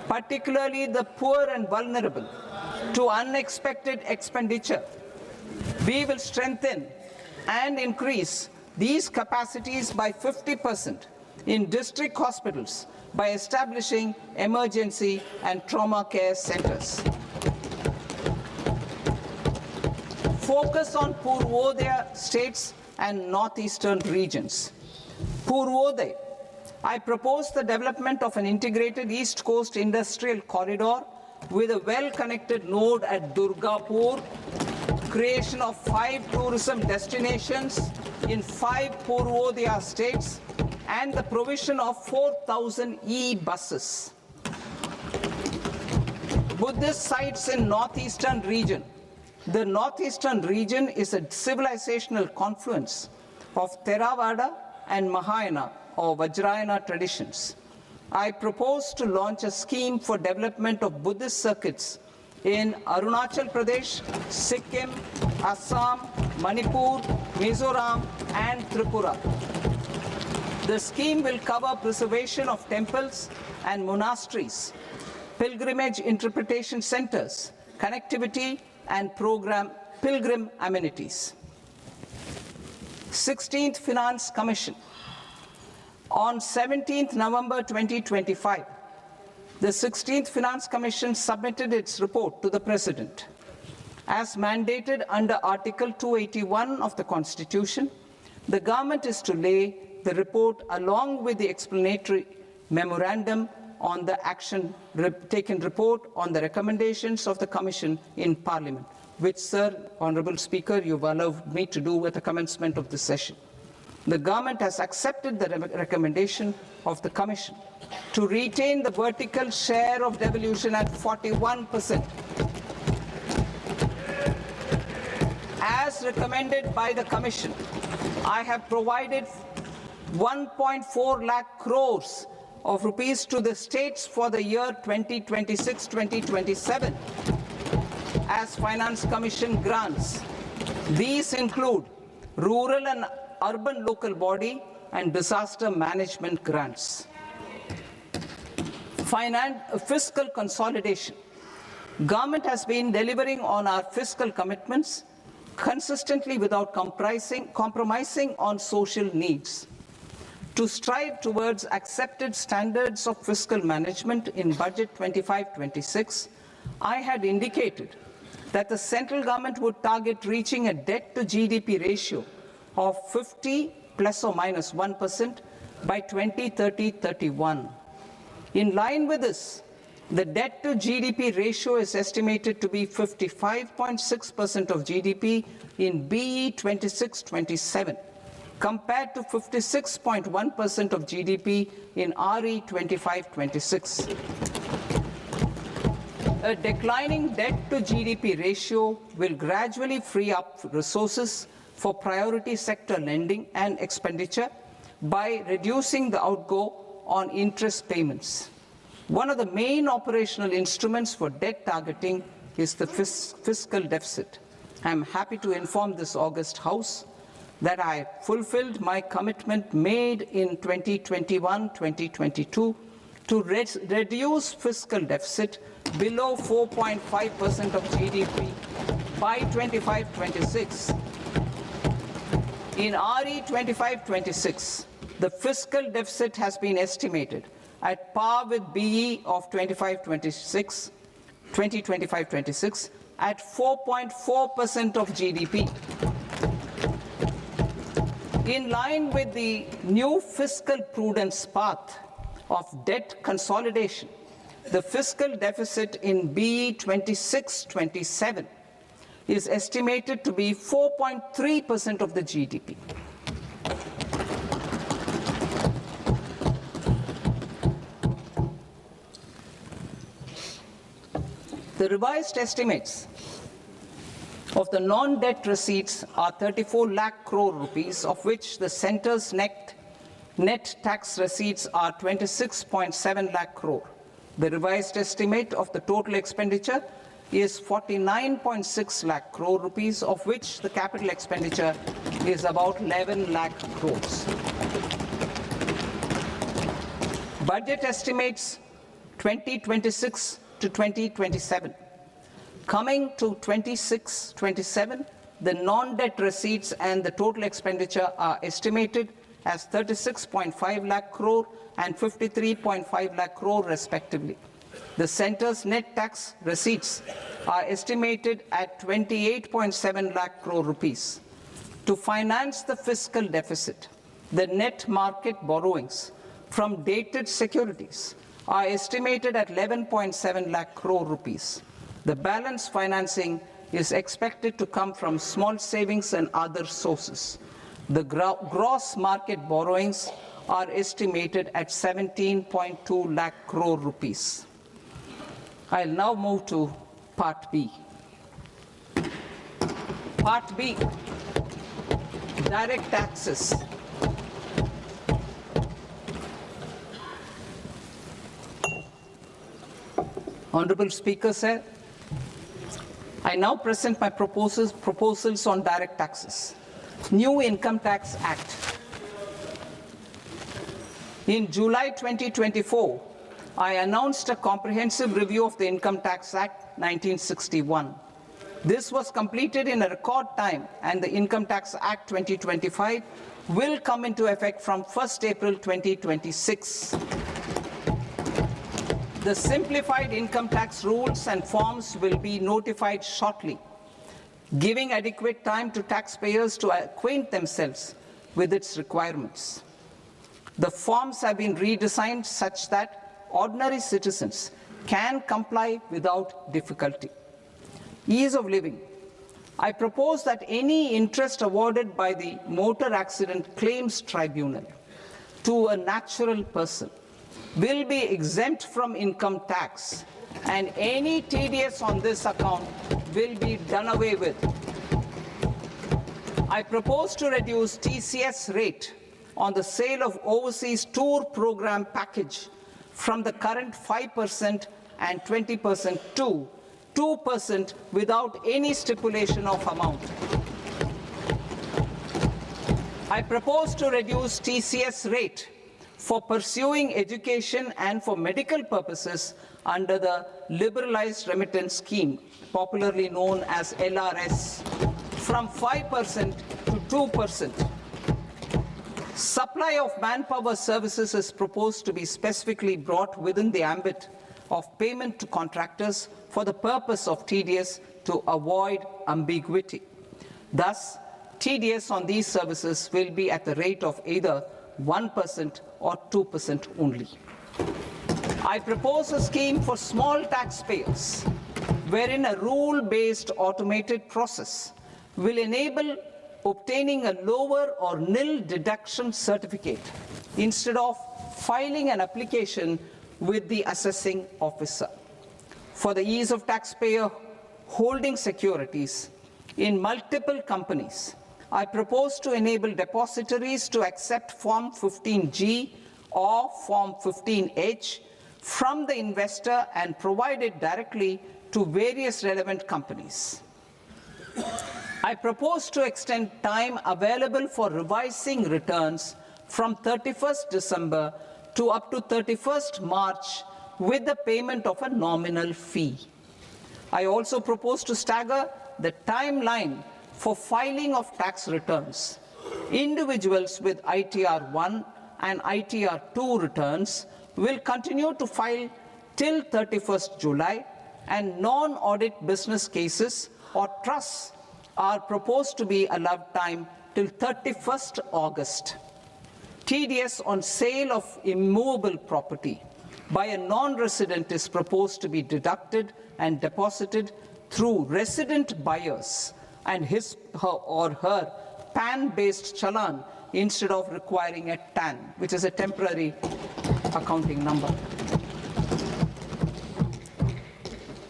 S3: particularly the poor and vulnerable, to unexpected expenditure. We will strengthen and increase these capacities by 50% in district hospitals by establishing emergency and trauma care centers. Focus on Purvodaya states and northeastern regions. Purvodaya, I propose the development of an integrated East Coast industrial corridor with a well-connected node at Durgapur, creation of 5 tourism destinations in 5 Purvodaya states, and the provision of 4,000 e-buses. Buddhist sites in northeastern region. The northeastern region is a civilizational confluence of Theravada and Mahayana or Vajrayana traditions. I propose to launch a scheme for development of Buddhist circuits in Arunachal Pradesh, Sikkim, Assam, Manipur, Mizoram, and Tripura. The scheme will cover preservation of temples and monasteries, pilgrimage interpretation centers, connectivity, and pilgrim amenities. 16th Finance Commission. On 17th November 2025, the 16th Finance Commission submitted its report to the President. As mandated under Article 281 of the Constitution, the government is to lay the report along with the explanatory memorandum on the action taken report on the recommendations of the Commission in Parliament, which, Sir, Honourable Speaker, you've allowed me to do at the commencement of this session. The government has accepted the recommendation of the Commission to retain the vertical share of devolution at 41%. As recommended by the Commission, I have provided 1.4 lakh crores of rupees to the states for the year 2026-2027 as Finance Commission grants. These include rural and urban local body and disaster management grants. Fiscal consolidation. Government has been delivering on our fiscal commitments consistently without compromising on social needs. To strive towards accepted standards of fiscal management in Budget 25-26, I had indicated that the central government would target reaching a debt to GDP ratio of 50 plus or minus 1% by 2030-31. In line with this, the debt to GDP ratio is estimated to be 55.6% of GDP in BE 26-27. compared to 56.1% of GDP in RE 25-26. A declining debt to GDP ratio will gradually free up resources for priority sector lending and expenditure by reducing the outgo on interest payments. One of the main operational instruments for debt targeting is the fiscal deficit. I am happy to inform this august House that I fulfilled my commitment made in 2021-2022 to reduce fiscal deficit below 4.5% of GDP by 25-26. In RE 25-26, the fiscal deficit has been estimated at par with BE of 2025-26 at 4.4% of GDP. In line with the new fiscal prudence path of debt consolidation, the fiscal deficit in BE 26-27 is estimated to be 4.3% of the GDP. The revised estimates of the non-debt receipts are 34 lakh crore rupees, of which the centre's net tax receipts are 26.7 lakh crore. The revised estimate of the total expenditure is 49.6 lakh crore rupees, of which the capital expenditure is about 11 lakh crores. Budget estimates 2026 to 2027. Coming to 26-27, the non-debt receipts and the total expenditure are estimated as 36.5 lakh crore and 53.5 lakh crore respectively. The centre's net tax receipts are estimated at 28.7 lakh crore rupees. To finance the fiscal deficit, the net market borrowings from dated securities are estimated at 11.7 lakh crore rupees. The balance financing is expected to come from small savings and other sources. The gross market borrowings are estimated at 17.2 lakh crore rupees. I'll now move to Part B. Part B, direct taxes. Honorable Speaker, sir, I now present my proposals on direct taxes. New Income Tax Act. In July 2024, I announced a comprehensive review of the Income Tax Act 1961. This was completed in a record time, and the Income Tax Act 2025 will come into effect from 1st April 2026. The simplified income tax rules and forms will be notified shortly, giving adequate time to taxpayers to acquaint themselves with its requirements. The forms have been redesigned such that ordinary citizens can comply without difficulty. Ease of living. I propose that any interest awarded by the Motor Accident Claims Tribunal to a natural person will be exempt from income tax, and any TDS on this account will be done away with. I propose to reduce TCS rate on the sale of overseas tour program package from the current 5% and 20% to 2% without any stipulation of amount. I propose to reduce TCS rate for pursuing education and for medical purposes under the Liberalized Remittance Scheme, popularly known as LRS, from 5% to 2%. Supply of manpower services is proposed to be specifically brought within the ambit of payment to contractors for the purpose of TDS to avoid ambiguity. Thus, TDS on these services will be at the rate of either 1% or 2% only. I propose a scheme for small taxpayers, wherein a rule-based automated process will enable obtaining a lower or nil deduction certificate instead of filing an application with the assessing officer. For the ease of taxpayer holding securities in multiple companies, I propose to enable depositories to accept Form 15G or Form 15H from the investor and provide it directly to various relevant companies. I propose to extend time available for revising returns from 31st December to up to 31st March with the payment of a nominal fee. I also propose to stagger the timeline for filing of tax returns. Individuals with ITR 1 and ITR 2 returns will continue to file till 31st July, and non-audit business cases or trusts are proposed to be allowed time till 31st August. TDS on sale of immovable property by a non-resident is proposed to be deducted and deposited through resident buyers and his or her PAN-based challan instead of requiring a TAN, which is a temporary accounting number.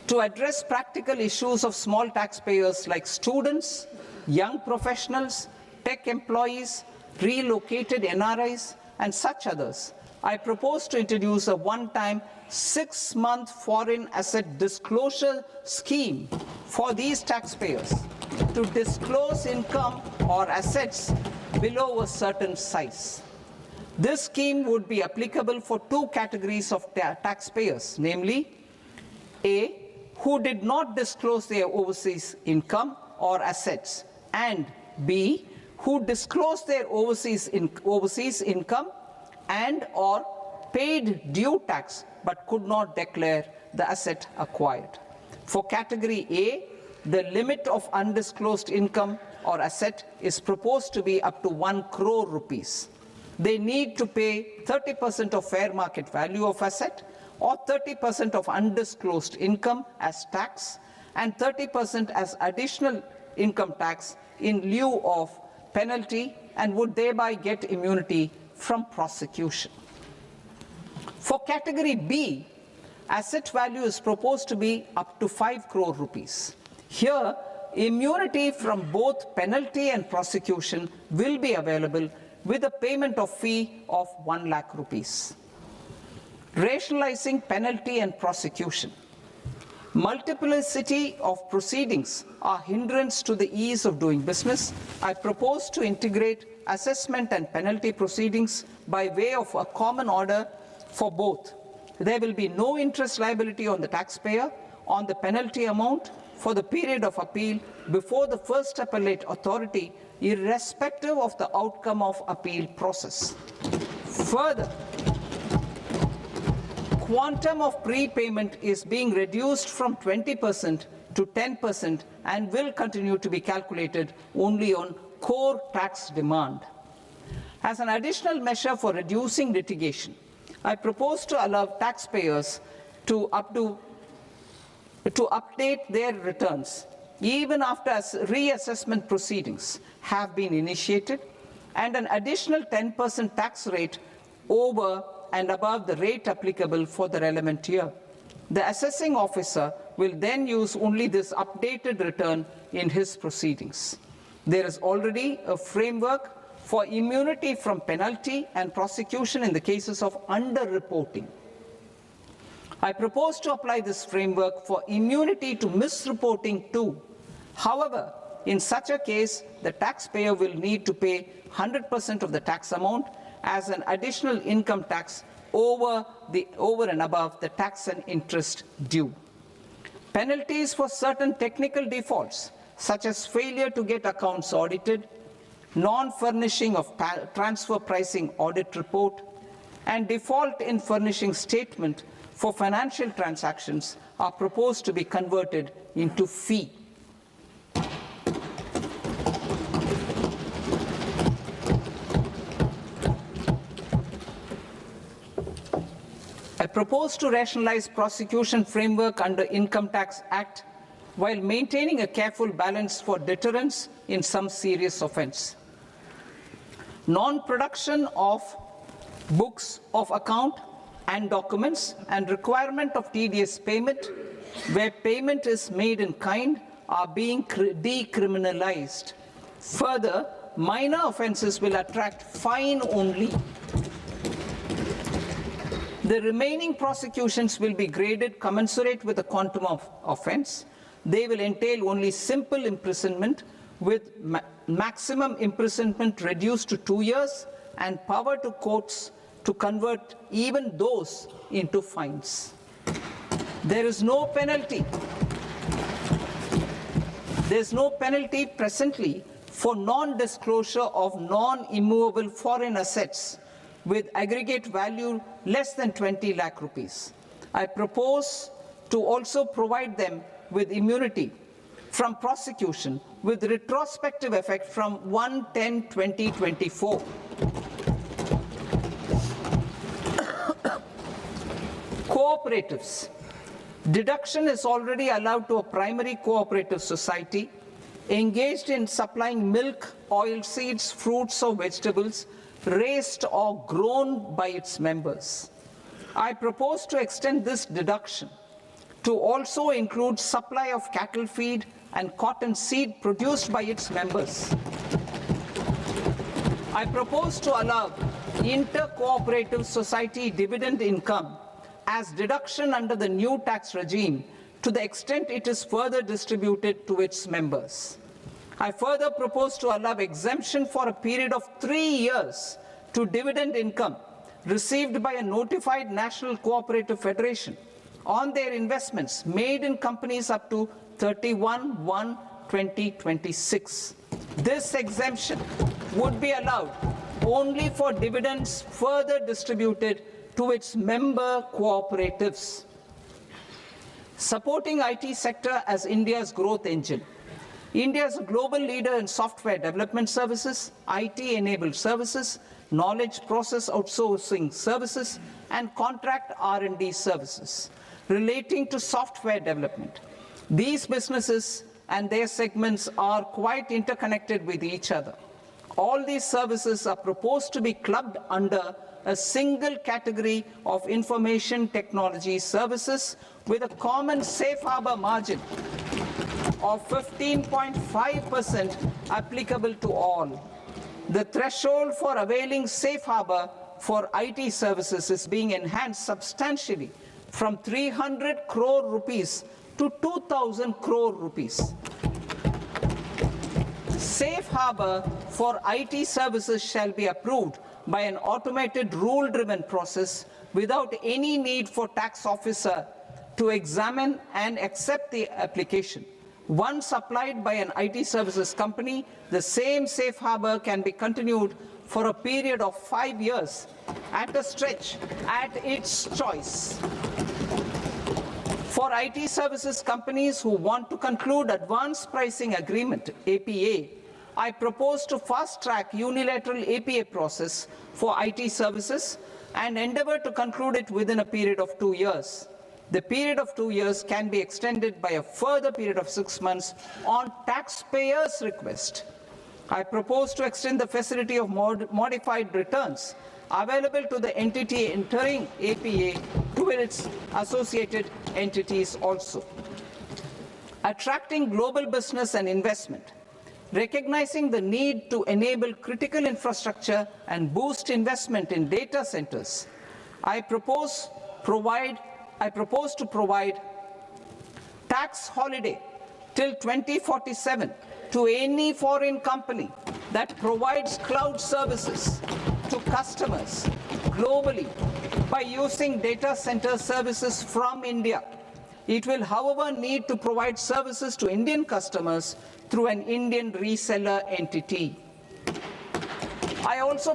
S3: To address practical issues of small taxpayers like students, young professionals, tech employees, relocated NRIs, and such others, I propose to introduce a one-time 6-month foreign asset disclosure scheme for these taxpayers to disclose income or assets below a certain size. This scheme would be applicable for two categories of taxpayers, namely A, who did not disclose their overseas income or assets, and B, who disclosed their overseas income and or paid due tax but could not declare the asset acquired. For category A, the limit of undisclosed income or asset is proposed to be up to 1 crore rupees. They need to pay 30% of fair market value of asset or 30% of undisclosed income as tax and 30% as additional income tax in lieu of penalty and would thereby get immunity from prosecution. For category B, asset value is proposed to be up to 5 crore rupees. Here, immunity from both penalty and prosecution will be available with a payment of fee of 1 lakh rupees. Rationalizing penalty and prosecution. Multiplicity of proceedings are hindrance to the ease of doing business. I propose to integrate assessment and penalty proceedings by way of a common order for both. There will be no interest liability on the taxpayer on the penalty amount for the period of appeal before the first appellate authority, irrespective of the outcome of appeal process. Further, quantum of prepayment is being reduced from 20% to 10% and will continue to be calculated only on core tax demand. As an additional measure for reducing litigation, I propose to allow taxpayers to update their returns even after reassessment proceedings have been initiated, and an additional 10% tax rate over and above the rate applicable for the relevant year. The assessing officer will then use only this updated return in his proceedings. There is already a framework for immunity from penalty and prosecution in the cases of underreporting. I propose to apply this framework for immunity to misreporting too. However, in such a case, the taxpayer will need to pay 100% of the tax amount as an additional income tax over and above the tax and interest due. Penalties for certain technical defaults, such as failure to get accounts audited, non-furnishing of transfer pricing audit report, and default in furnishing statement for financial transactions are proposed to be converted into fee. I propose to rationalize prosecution framework under Income Tax Act while maintaining a careful balance for deterrence in some serious offence. Non-production of books of account and documents and requirement of TDS payment where payment is made in kind are being decriminalized. Further, minor offences will attract fine only. The remaining prosecutions will be graded commensurate with the quantum of offence. They will entail only simple imprisonment with maximum imprisonment reduced to 2 years and power to courts to convert even those into fines. There is no penalty. There is no penalty presently for non-disclosure of non-immovable foreign assets with aggregate value less than 20 lakh rupees. I propose to also provide them with immunity from prosecution with retrospective effect from 1/10/2024. Cooperatives. Deduction is already allowed to a primary cooperative society engaged in supplying milk, oilseeds, fruits or vegetables raised or grown by its members. I propose to extend this deduction to also include supply of cattle feed and cotton seed produced by its members. I propose to allow inter-cooperative society dividend income as deduction under the new tax regime to the extent it is further distributed to its members. I further propose to allow exemption for a period of 3 years to dividend income received by a notified national cooperative federation on their investments made in companies up to 31/1/2026. This exemption would be allowed only for dividends further distributed to its member cooperatives. Supporting IT sector as India's growth engine. India is a global leader in software development services, IT-enabled services, knowledge process outsourcing services, and contract R&D services relating to software development. These businesses and their segments are quite interconnected with each other. All these services are proposed to be clubbed under a single category of information technology services with a common safe harbor margin of 15.5% applicable to all. The threshold for availing safe harbor for IT services is being enhanced substantially from 300 crore rupees to 2,000 crore rupees. Safe harbor for IT services shall be approved by an automated rule-driven process without any need for tax officer to examine and accept the application. Once applied by an IT services company, the same safe harbor can be continued for a period of 5 years at a stretch at its choice. For IT services companies who want to conclude advanced pricing agreement, APA, I propose to fast-track unilateral APA process for IT services and endeavor to conclude it within a period of 2 years. The period of 2 years can be extended by a further period of 6 months on taxpayers' request. I propose to extend the facility of modified returns available to the entity entering APA to its associated entities also. Attracting global business and investment. Recognizing the need to enable critical infrastructure and boost investment in data centers, I propose to provide tax holiday till 2047 to any foreign company that provides cloud services to customers globally by using data center services from India. It will, however, need to provide services to Indian customers through an Indian reseller entity. I also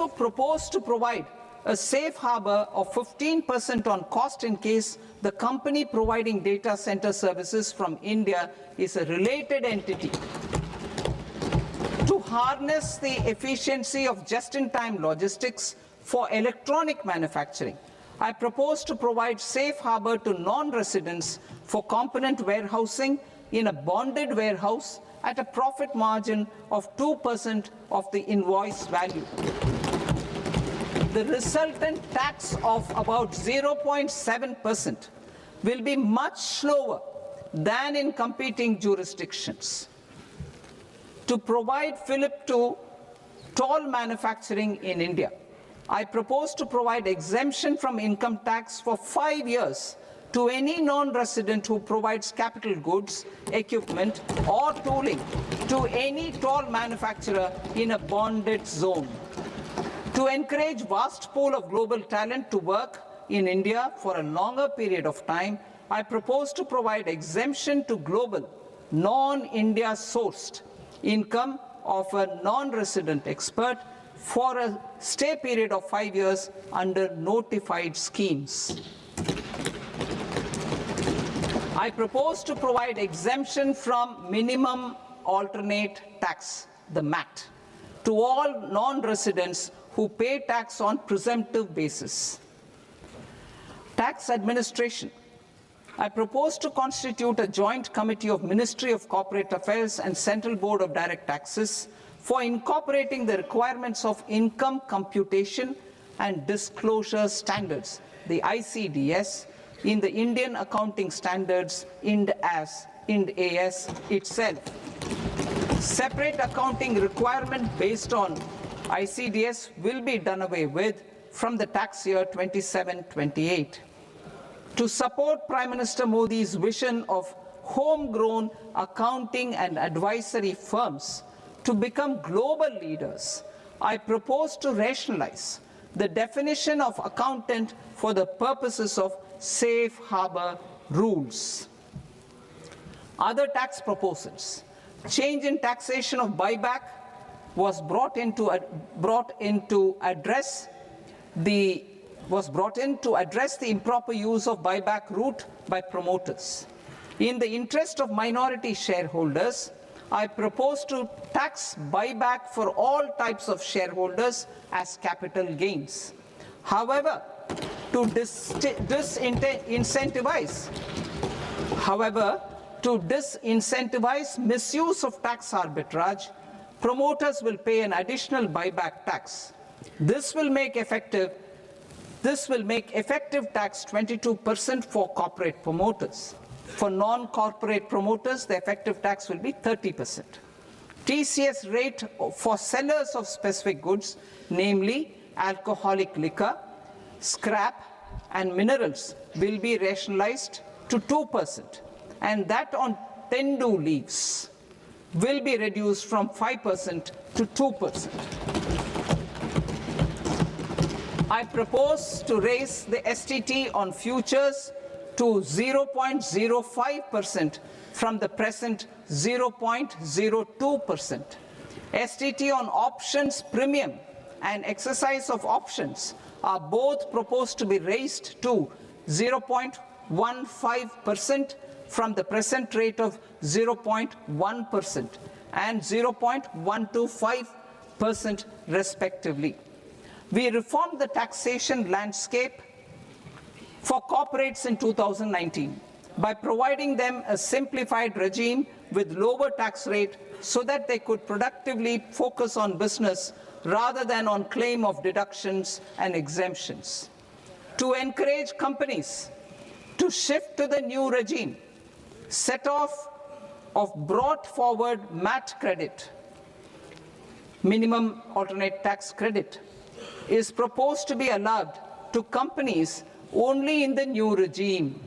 S3: propose to provide a safe harbor of 15% on cost in case the company providing data center services from India is a related entity. To harness the efficiency of just-in-time logistics for electronic manufacturing, I propose to provide safe harbor to non-residents for component warehousing in a bonded warehouse at a profit margin of 2% of the invoice value. The resultant tax of about 0.7% will be much lower than in competing jurisdictions. To provide fillip to toll manufacturing in India, I propose to provide exemption from income tax for 5 years to any non-resident who provides capital goods, equipment, or tooling to any toll manufacturer in a bonded zone. To encourage vast pool of global talent to work in India for a longer period of time, I propose to provide exemption to global, non-India sourced income of a non-resident expert for a stay period of 5 years under notified schemes. I propose to provide exemption from minimum alternate tax, the MAT, to all non-residents who pay tax on presumptive basis. Tax administration. I propose to constitute a joint committee of Ministry of Corporate Affairs and Central Board of Direct Taxes for incorporating the requirements of income computation and disclosure standards, the ICDS, in the Indian Accounting Standards, IND AS itself. Separate accounting requirement based on ICDS will be done away with from the tax year 27-28. To support Prime Minister Modi's vision of homegrown accounting and advisory firms to become global leaders, I propose to rationalize the definition of accountant for the purposes of safe harbor rules. Other tax proposals. Change in taxation of buyback was brought in to address the improper use of buyback route by promoters. In the interest of minority shareholders, I propose to tax buyback for all types of shareholders as capital gains. However, to disincentivize misuse of tax arbitrage, promoters will pay an additional buyback tax. This will make effective tax 22% for corporate promoters. For non-corporate promoters, the effective tax will be 30%. TCS rate for sellers of specific goods, namely alcoholic liquor, scrap, and minerals, will be rationalized to 2%, and that on tendu leaves will be reduced from 5% to 2%. I propose to raise the STT on futures to 0.05% from the present 0.02%. STT on options premium and exercise of options are both proposed to be raised to 0.15% from the present rate of 0.1% and 0.125% respectively. We reformed the taxation landscape for corporates in 2019 by providing them a simplified regime with lower tax rate so that they could productively focus on business rather than on claim of deductions and exemptions. To encourage companies to shift to the new regime, set off of brought forward MAT credit, minimum alternate tax credit, is proposed to be allowed to companies only in the new regime.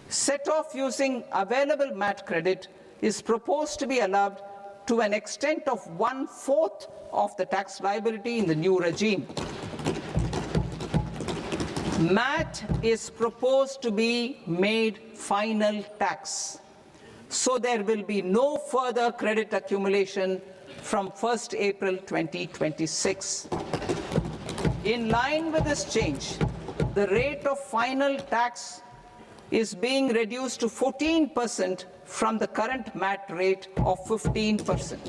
S3: Set off using available MAT credit is proposed to be allowed to an extent of 1/4 of the tax liability in the new regime. MAT is proposed to be made final tax, so there will be no further credit accumulation from 1st April 2026. In line with this change, the rate of final tax is being reduced to 14% from the current MAT rate of 15%.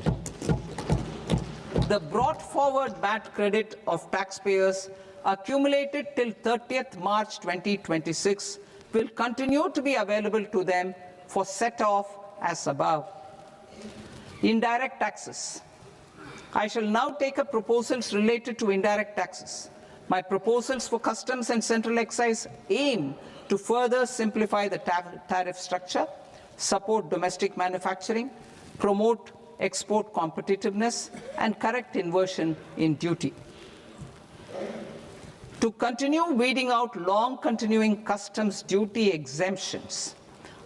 S3: The brought forward MAT credit of taxpayers accumulated till 30th March 2026 will continue to be available to them for set-off as above. Indirect taxes. I shall now take up proposals related to indirect taxes. My proposals for customs and central excise aim to further simplify the tariff structure, support domestic manufacturing, promote export competitiveness, and correct inversion in duty. To continue weeding out long-continuing customs duty exemptions,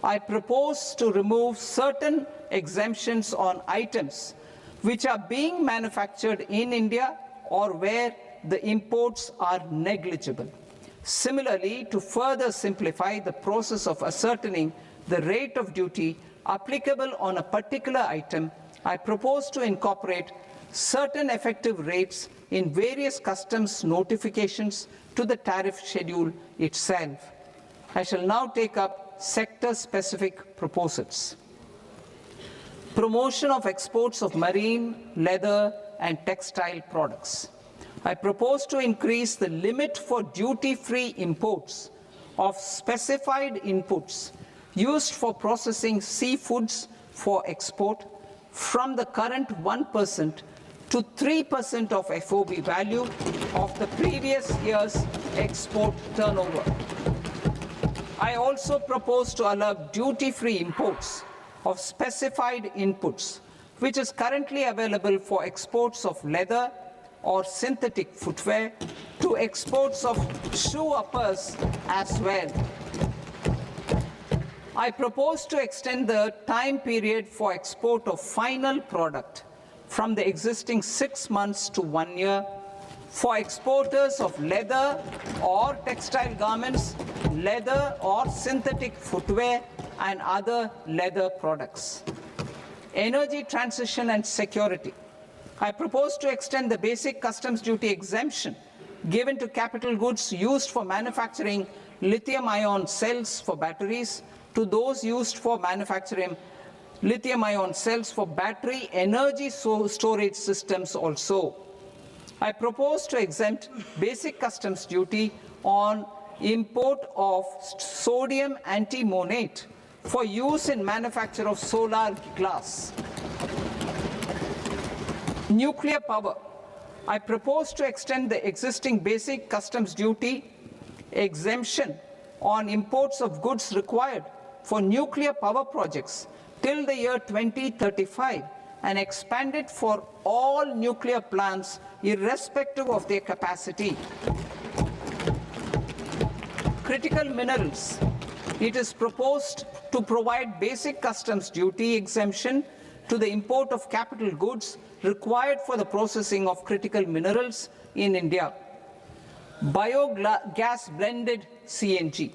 S3: I propose to remove certain exemptions on items which are being manufactured in India or where the imports are negligible. Similarly, to further simplify the process of ascertaining the rate of duty applicable on a particular item, I propose to incorporate certain effective rates in various customs notifications to the tariff schedule itself. I shall now take up sector-specific proposals. Promotion of exports of marine, leather, and textile products. I propose to increase the limit for duty-free imports of specified inputs used for processing seafoods for export from the current 1% to 3% of FOB value of the previous year's export turnover. I also propose to allow duty-free imports of specified inputs, which is currently available for exports of leather or synthetic footwear, to exports of shoe uppers as well. I propose to extend the time period for export of final product from the existing 6 months to 1 year for exporters of leather or textile garments, leather or synthetic footwear, and other leather products. Energy transition and security. I propose to extend the basic customs duty exemption given to capital goods used for manufacturing lithium-ion cells for batteries to those used for manufacturing lithium-ion cells for battery energy storage systems also. I propose to exempt basic customs duty on import of sodium antimonate for use in manufacture of solar glass. Nuclear power. I propose to extend the existing basic customs duty exemption on imports of goods required for nuclear power projects till the year 2035 and expand it for all nuclear plants irrespective of their capacity. Critical minerals. It is proposed to provide basic customs duty exemption to the import of capital goods required for the processing of critical minerals in India. Biogas blended CNG.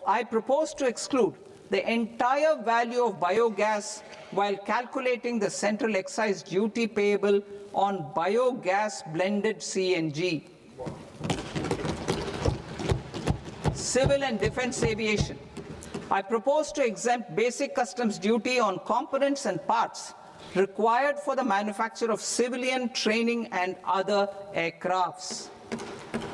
S3: I propose to exclude the entire value of biogas while calculating the central excise duty payable on biogas blended CNG. Civil and defense aviation. I propose to exempt basic customs duty on components and parts required for the manufacture of civilian training and other aircrafts.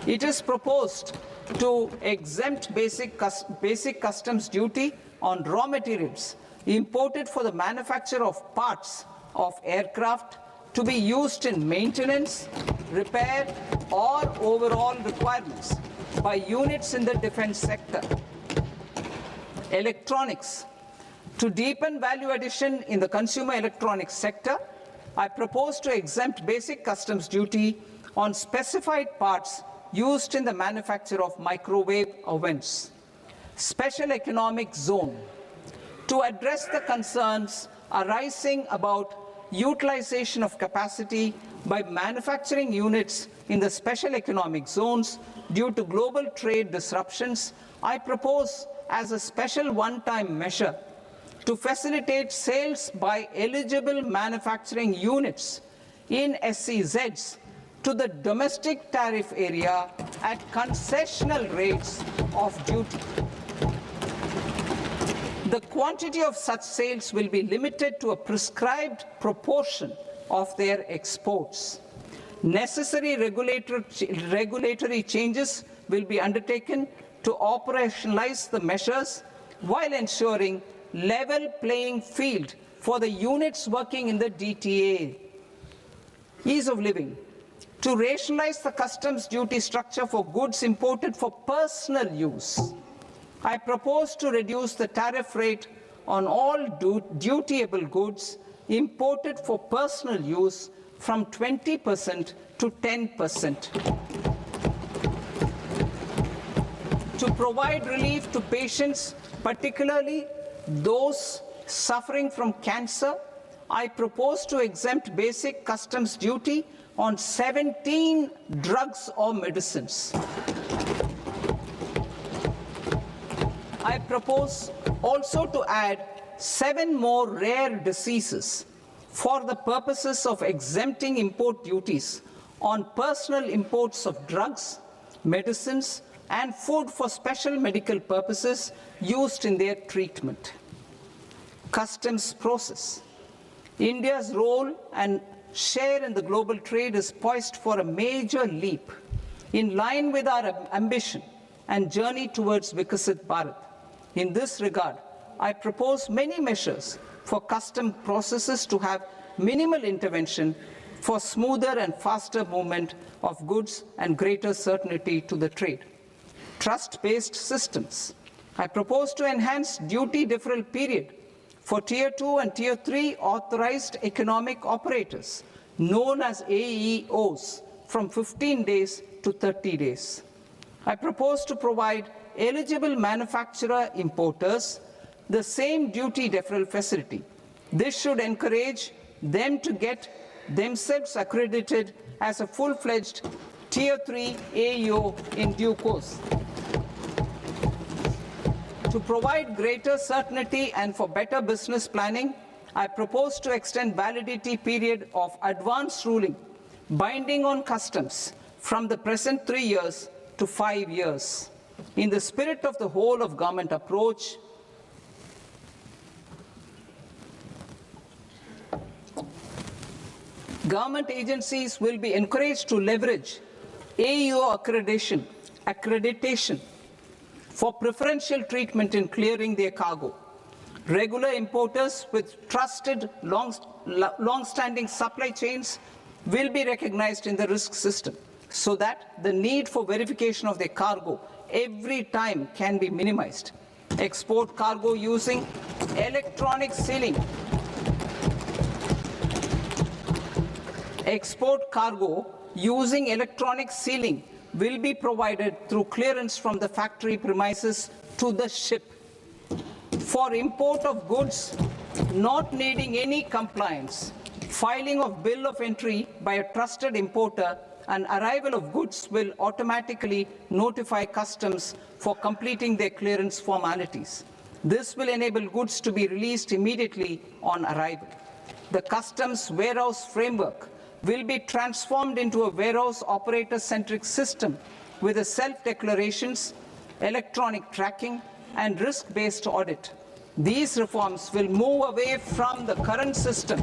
S3: It is proposed to exempt basic customs duty on raw materials imported for the manufacture of parts of aircraft to be used in maintenance, repair, or overall requirements by units in the defense sector. Electronics. To deepen value addition in the consumer electronics sector, I propose to exempt basic customs duty on specified parts used in the manufacture of microwave ovens. Special economic zone. To address the concerns arising about utilization of capacity by manufacturing units in the special economic zones due to global trade disruptions, I propose as a special one-time measure to facilitate sales by eligible manufacturing units in SEZs to the domestic tariff area at concessional rates of duty. The quantity of such sales will be limited to a prescribed proportion of their exports. Necessary regulatory changes will be undertaken to operationalize the measures while ensuring level playing field for the units working in the DTA. Ease of living. To rationalize the customs duty structure for goods imported for personal use, I propose to reduce the tariff rate on all dutiable goods imported for personal use from 20% to 10%. To provide relief to patients, particularly those suffering from cancer, I propose to exempt basic customs duty on 17 drugs or medicines. I propose also to add 7 more rare diseases for the purposes of exempting import duties on personal imports of drugs, medicines, and food for special medical purposes used in their treatment. Customs process. India's role and share in the global trade is poised for a major leap in line with our ambition and journey towards Vikasit Bharat. In this regard, I propose many measures for custom processes to have minimal intervention for smoother and faster movement of goods and greater certainty to the trade. Trust-based systems. I propose to enhance duty deferral period for Tier 2 and Tier 3 authorized economic operators, known as AEOs, from 15 days to 30 days. I propose to provide eligible manufacturer importers the same duty deferral facility. This should encourage them to get themselves accredited as a full-fledged Tier 3 AEO in due course. To provide greater certainty and for better business planning, I propose to extend validity period of advance ruling binding on customs from the present 3 years to 5 years. In the spirit of the whole of government approach, government agencies will be encouraged to leverage AEO accreditation for preferential treatment in clearing their cargo. Regular importers with trusted long-standing supply chains will be recognized in the risk system so that the need for verification of their cargo every time can be minimized. Export cargo using electronic sealing. Export cargo using electronic sealing will be provided through clearance from the factory premises to the ship. For import of goods not needing any compliance, filing of bill of entry by a trusted importer and arrival of goods will automatically notify customs for completing their clearance formalities. This will enable goods to be released immediately on arrival. The customs warehouse framework will be transformed into a warehouse operator-centric system with a self-declarations, electronic tracking, and risk-based audit. These reforms will move away from the current system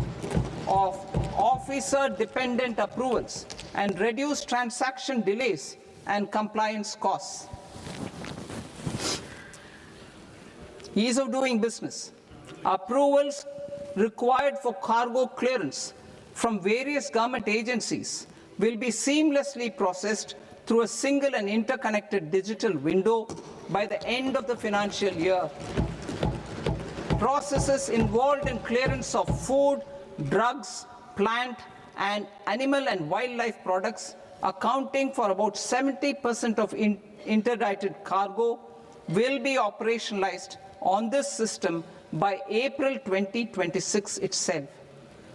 S3: of officer-dependent approvals and reduce transaction delays and compliance costs. Ease of doing business. Approvals required for cargo clearance from various government agencies will be seamlessly processed through a single and interconnected digital window by the end of the financial year. Processes involved in clearance of food, drugs, plant, and animal and wildlife products, accounting for about 70% of interdicted cargo, will be operationalized on this system by April 2026 itself.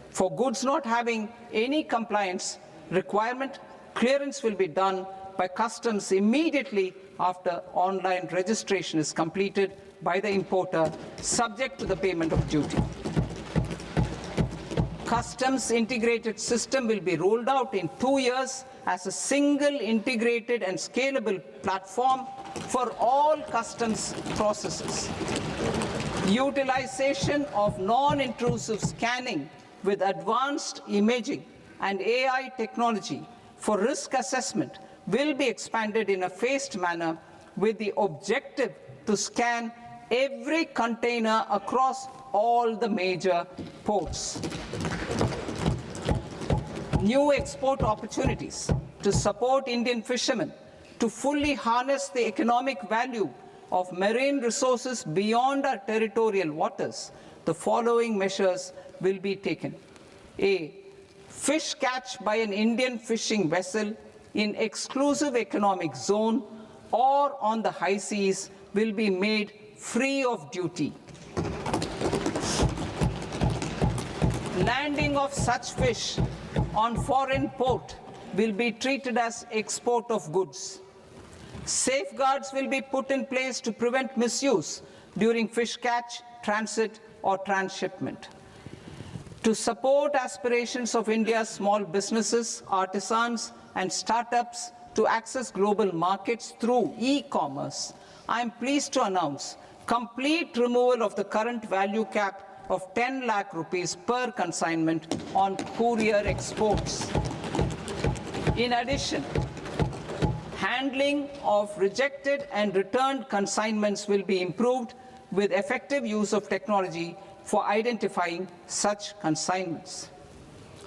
S3: For goods not having any compliance requirement, clearance will be done by customs immediately after online registration is completed by the importer, subject to the payment of duty. Customs integrated system will be rolled out in 2 years as a single integrated and scalable platform for all customs processes. Utilization of non-intrusive scanning with advanced imaging and AI technology for risk assessment will be expanded in a phased manner with the objective to scan every container across all the major ports. New export opportunities to support Indian fishermen to fully harness the economic value of marine resources beyond our territorial waters. The following measures will be taken. A. Fish catch by an Indian fishing vessel in exclusive economic zone or on the high seas will be made free of duty. Landing of such fish on foreign port will be treated as export of goods. Safeguards will be put in place to prevent misuse during fish catch, transit, or transshipment. To support aspirations of India's small businesses, artisans, and startups to access global markets through e-commerce, I am pleased to announce complete removal of the current value cap of 10 lakh rupees per consignment on courier exports. In addition, handling of rejected and returned consignments will be improved with effective use of technology for identifying such consignments.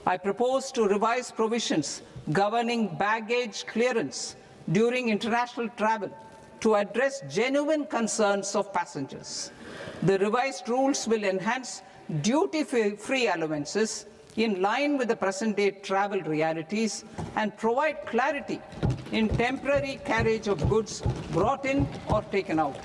S3: I propose to revise provisions governing baggage clearance during international travel to address genuine concerns of passengers. The revised rules will enhance duty-free allowances in line with the present-day travel realities and provide clarity in temporary carriage of goods brought in or taken out.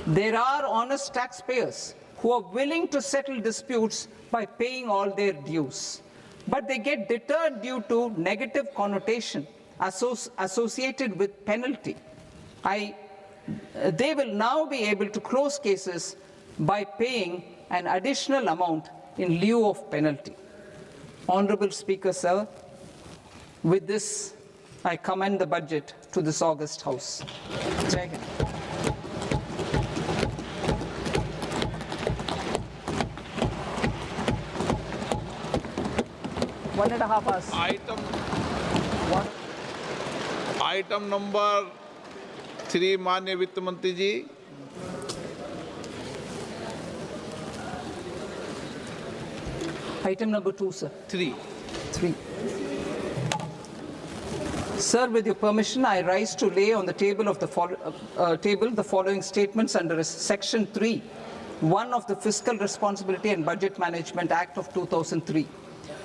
S3: There are honest taxpayers who are willing to settle disputes by paying all their dues. but they get deterred due to negative connotation associated with penalty. They will now be able to close cases by paying an additional amount in lieu of penalty. Honorable Speaker, sir, with this, I commend the budget to this august House. Jai Hind. One and a half hours.
S2: Item number 3 माननीय वित्त मंत्री जी।
S3: Item number 2, sir.
S2: 3
S3: Sir, with your permission, I rise to lay on the table of the following statements under Section 3(1) of the Fiscal Responsibility and Budget Management Act of 2003.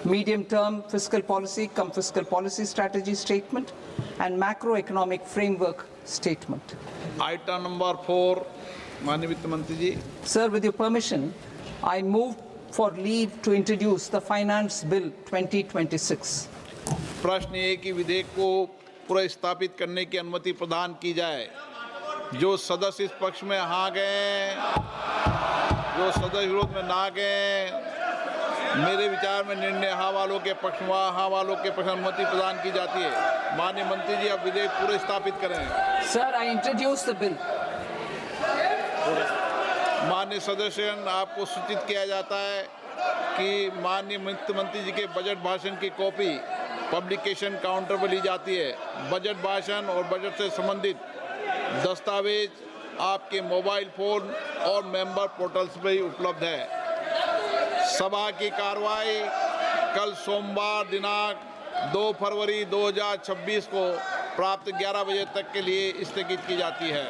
S3: Medium-term fiscal policy cum fiscal policy strategy statement and macroeconomic framework statement.
S2: Item number 4 माननीय वित्त मंत्री जी।
S3: Sir, with your permission, I move for leave to introduce the Finance Bill 2026.
S2: प्रश्न ये कि विधेयक को पुनर्स्थापित करने की अनुमति प्रदान की जाए। जो सदस्य इस पक्ष में हाँ गए, जो सदस्य विरोध में ना गए, मेरे विचार में निर्णय हाँ वालों के पक्ष में हाँ वालों के पक्ष में अनुमति प्रदान की जाती है। माननीय मंत्री जी, आप विधेयक पूरे स्थापित करें।
S3: Sir, I introduce the bill.
S2: माननीय सदस्यगण, आपको सूचित किया जाता है कि माननीय वित्त मंत्री जी के बजट भाषण की कॉपी पब्लिकेशन काउंटर पर ली जाती है। बजट भाषण और बजट से संबंधित दस्तावेज आपके मोबाइल फोन और मेंबर पोर्टल्स पर ही उपलब्ध है। सभा की कार्रवाई कल सोमवार दिनांक 2 फरवरी 2026 को प्राप्त 11 बजे तक के लिए स्थगित की जाती है।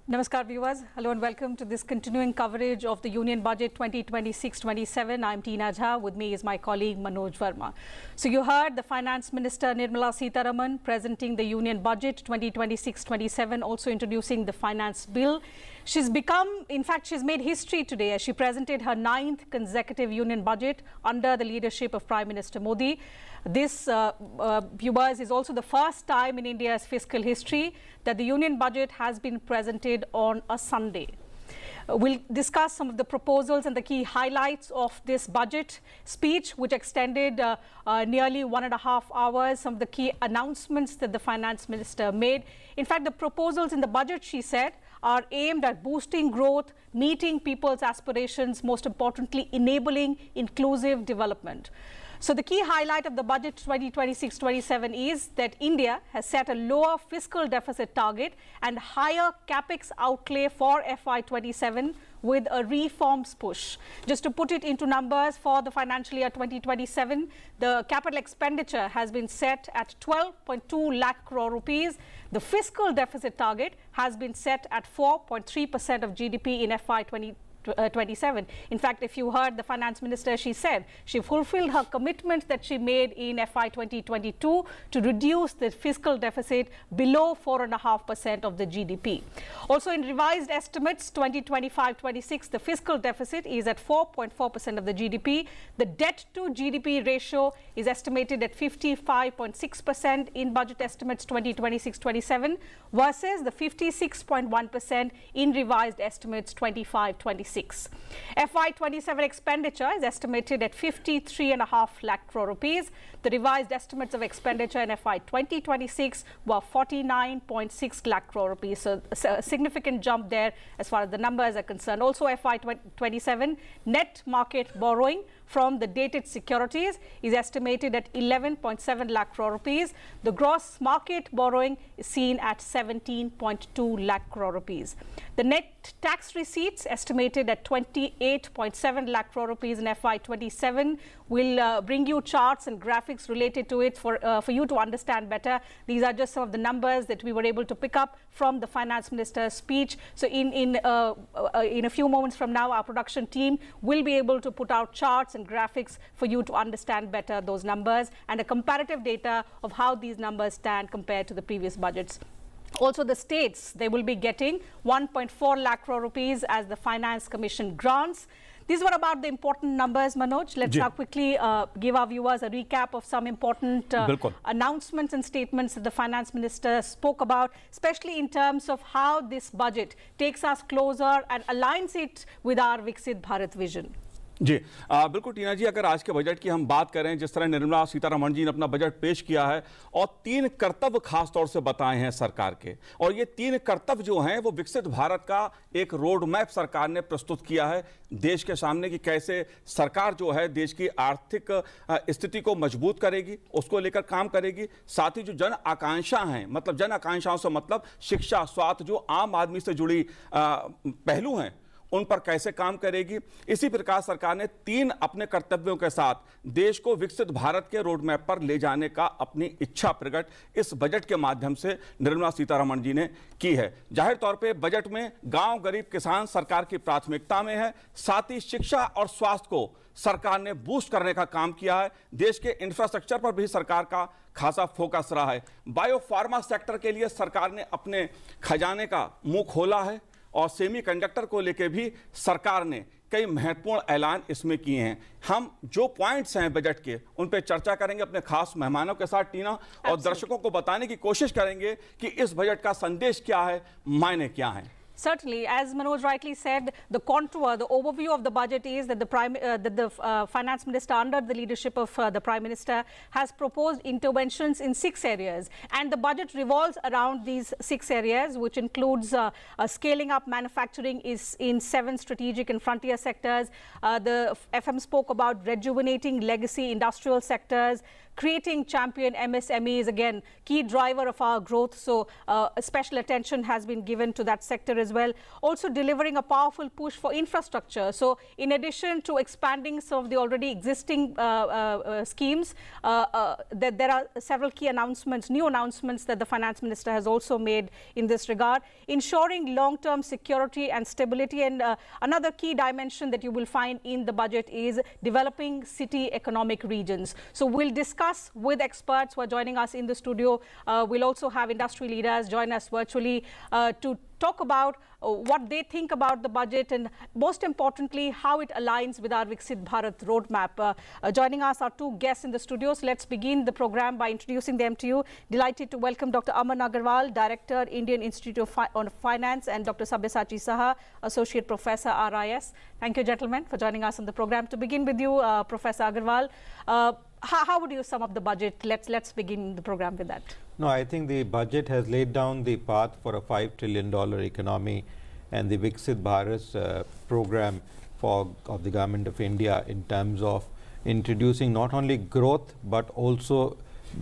S4: Namaskar viewers, hello and welcome to this continuing coverage of the Union Budget 2026-27. I'm Tina Jha, with me is my colleague Manoj Verma. So you heard the Finance Minister Nirmala Sitharaman presenting the Union Budget 2026-27, also introducing the Finance Bill. She's made history today as she presented her 9th consecutive Union Budget under the leadership of Prime Minister Modi. This, viewers, is also the first time in India's fiscal history that the Union Budget has been presented on a Sunday. We'll discuss some of the proposals and the key highlights of this budget speech, which extended nearly 1.5 hours, some of the key announcements that the Finance Minister made. In fact, the proposals in the budget, she said, are aimed at boosting growth, meeting people's aspirations, most importantly, enabling inclusive development. So the key highlight of the budget 2026-27 is that India has set a lower fiscal deficit target and higher capex outlay for FY27 with a reforms push. Just to put it into numbers, for the financial year 2027, the capital expenditure has been set at 12.2 lakh crore rupees. The fiscal deficit target has been set at 4.3% of GDP in FY27. In fact, if you heard the finance minister, she said she fulfilled her commitment that she made in FY 2022 to reduce the fiscal deficit below 4.5% of the GDP. Also, in revised estimates 2025-26, the fiscal deficit is at 4.4% of the GDP. The debt to GDP ratio is estimated at 55.6% in budget estimates 2026-27 versus the 56.1% in revised estimates 25-26. FY27 expenditure is estimated at 53.5 lakh crore rupees. The revised estimates of expenditure in FY 2026 were 49.6 lakh crore rupees. So a significant jump there as far as the numbers are concerned. Also, FY 27 net market borrowing from the dated securities is estimated at 11.7 lakh crore rupees. The gross market borrowing is seen at 17.2 lakh crore rupees. The net tax receipts estimated at 28.7 lakh crore rupees in FY27. We'll bring you charts and graphics related to it for you to understand better. These are just some of the numbers that we were able to pick up from the finance minister's speech. So in a few moments from now, our production team will be able to put out charts and graphics for you to understand better those numbers and a comparative data of how these numbers stand compared to the previous budgets. Also, the states, they will be getting 1.4 lakh crore rupees as the Finance Commission grants. These were about the important numbers, Manoj. Let's now quickly give our viewers a recap of some important announcements and statements that the Finance Minister spoke about, especially in terms of how this budget takes us closer and aligns it with our Viksit Bharat vision.
S5: जी बिल्कुल टीना जी, अगर आज के budget की हम बात करें, जिस तरह निर्मला सीतारमण जी ने अपना बजट पेश किया है और 3 कर्तव्य खास तौर से बताए हैं सरकार के, और ये 3 कर्तव्य जो हैं वो विकसित भारत का एक रोड मैप सरकार ने प्रस्तुत किया है देश के सामने कि कैसे सरकार जो है देश की आर्थिक स्थिति को मजबूत करेगी, उसको लेकर काम करेगी। साथ ही जो जन आकांक्षा हैं, मतलब जन आकांक्षाओं से मतलब शिक्षा, स्वास्थ्य, जो आम आदमी से जुड़ी पहलू हैं, उन पर कैसे काम करेगी। इसी प्रकार सरकार ने 3 अपने कर्तव्यों के साथ देश को विकसित भारत के रोड मैप पर ले जाने का अपनी इच्छा प्रकट इस बजट के माध्यम से निर्मला सीतारमण जी ने की है। जाहिर तौर पे बजट में गांव, गरीब, किसान सरकार की प्राथमिकता में है। साथ ही शिक्षा और स्वास्थ्य को सरकार ने बूस्ट करने का काम किया है। देश के इंफ्रास्ट्रक्चर पर भी सरकार का खासा फोकस रहा है। बायो फार्मा सेक्टर के लिए सरकार ने अपने खजाने का मुंह खोला है और सेमीकंडक्टर को लेकर भी सरकार ने कई महत्वपूर्ण ऐलान इसमें किए हैं। हम जो पॉइंट्स हैं बजट के, उन पे चर्चा करेंगे अपने खास मेहमानों के साथ टीना, और दर्शकों को बताने की कोशिश करेंगे कि इस बजट का संदेश क्या है, मायने क्या हैं।
S4: Certainly, as Manoj rightly said, the contour, the overview of the budget is that the Finance Minister, under the leadership of the Prime Minister, has proposed interventions in 6 areas. And the budget revolves around these 6 areas, which includes scaling up manufacturing is in 7 strategic and frontier sectors. The FM spoke about rejuvenating legacy industrial sectors, creating champion MSMEs, again, key driver of our growth. So special attention has been given to that sector as well. Also delivering a powerful push for infrastructure. So in addition to expanding some of the already existing schemes, there are several key announcements, new announcements that the Finance Minister has also made in this regard. Ensuring long-term security and stability. And another key dimension that you will find in the budget is developing city economic regions. So we'll discuss with experts who are joining us in the studio. We'll also have industry leaders join us virtually to talk about what they think about the budget and, most importantly, how it aligns with our Viksit Bharat roadmap. Joining us are 2 guests in the studio. So let's begin the program by introducing them to you. Delighted to welcome Dr. Aman Agarwal, Director, Indian Institute of Finance, and Dr. Sabyasachi Saha, Associate Professor, RIS. Thank you, gentlemen, for joining us on the program. To begin with you, Professor Agarwal, how would you sum up the budget? Let's begin the program with that.
S6: No, I think the budget has laid down the path for a $5 trillion economy, and the Viksit Bharat program of the government of India in terms of introducing not only growth but also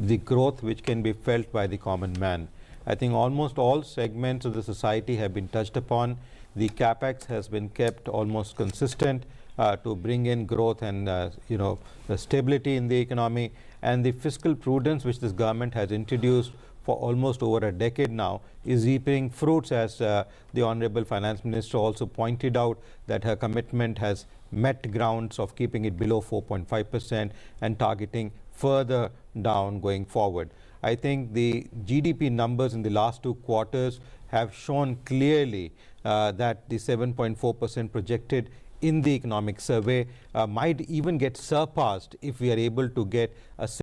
S6: the growth which can be felt by the common man. I think almost all segments of the society have been touched upon. The capex has been kept almost consistent to bring in growth and the stability in the economy, and the fiscal prudence which this government has introduced for almost over a decade now is reaping fruits, as the Honorable Finance Minister also pointed out that her commitment has met grounds of keeping it below 4.5% and targeting further down going forward. I think the GDP numbers in the last 2 quarters have shown clearly that the 7.4% projected in the economic survey might even get surpassed if we are able to get a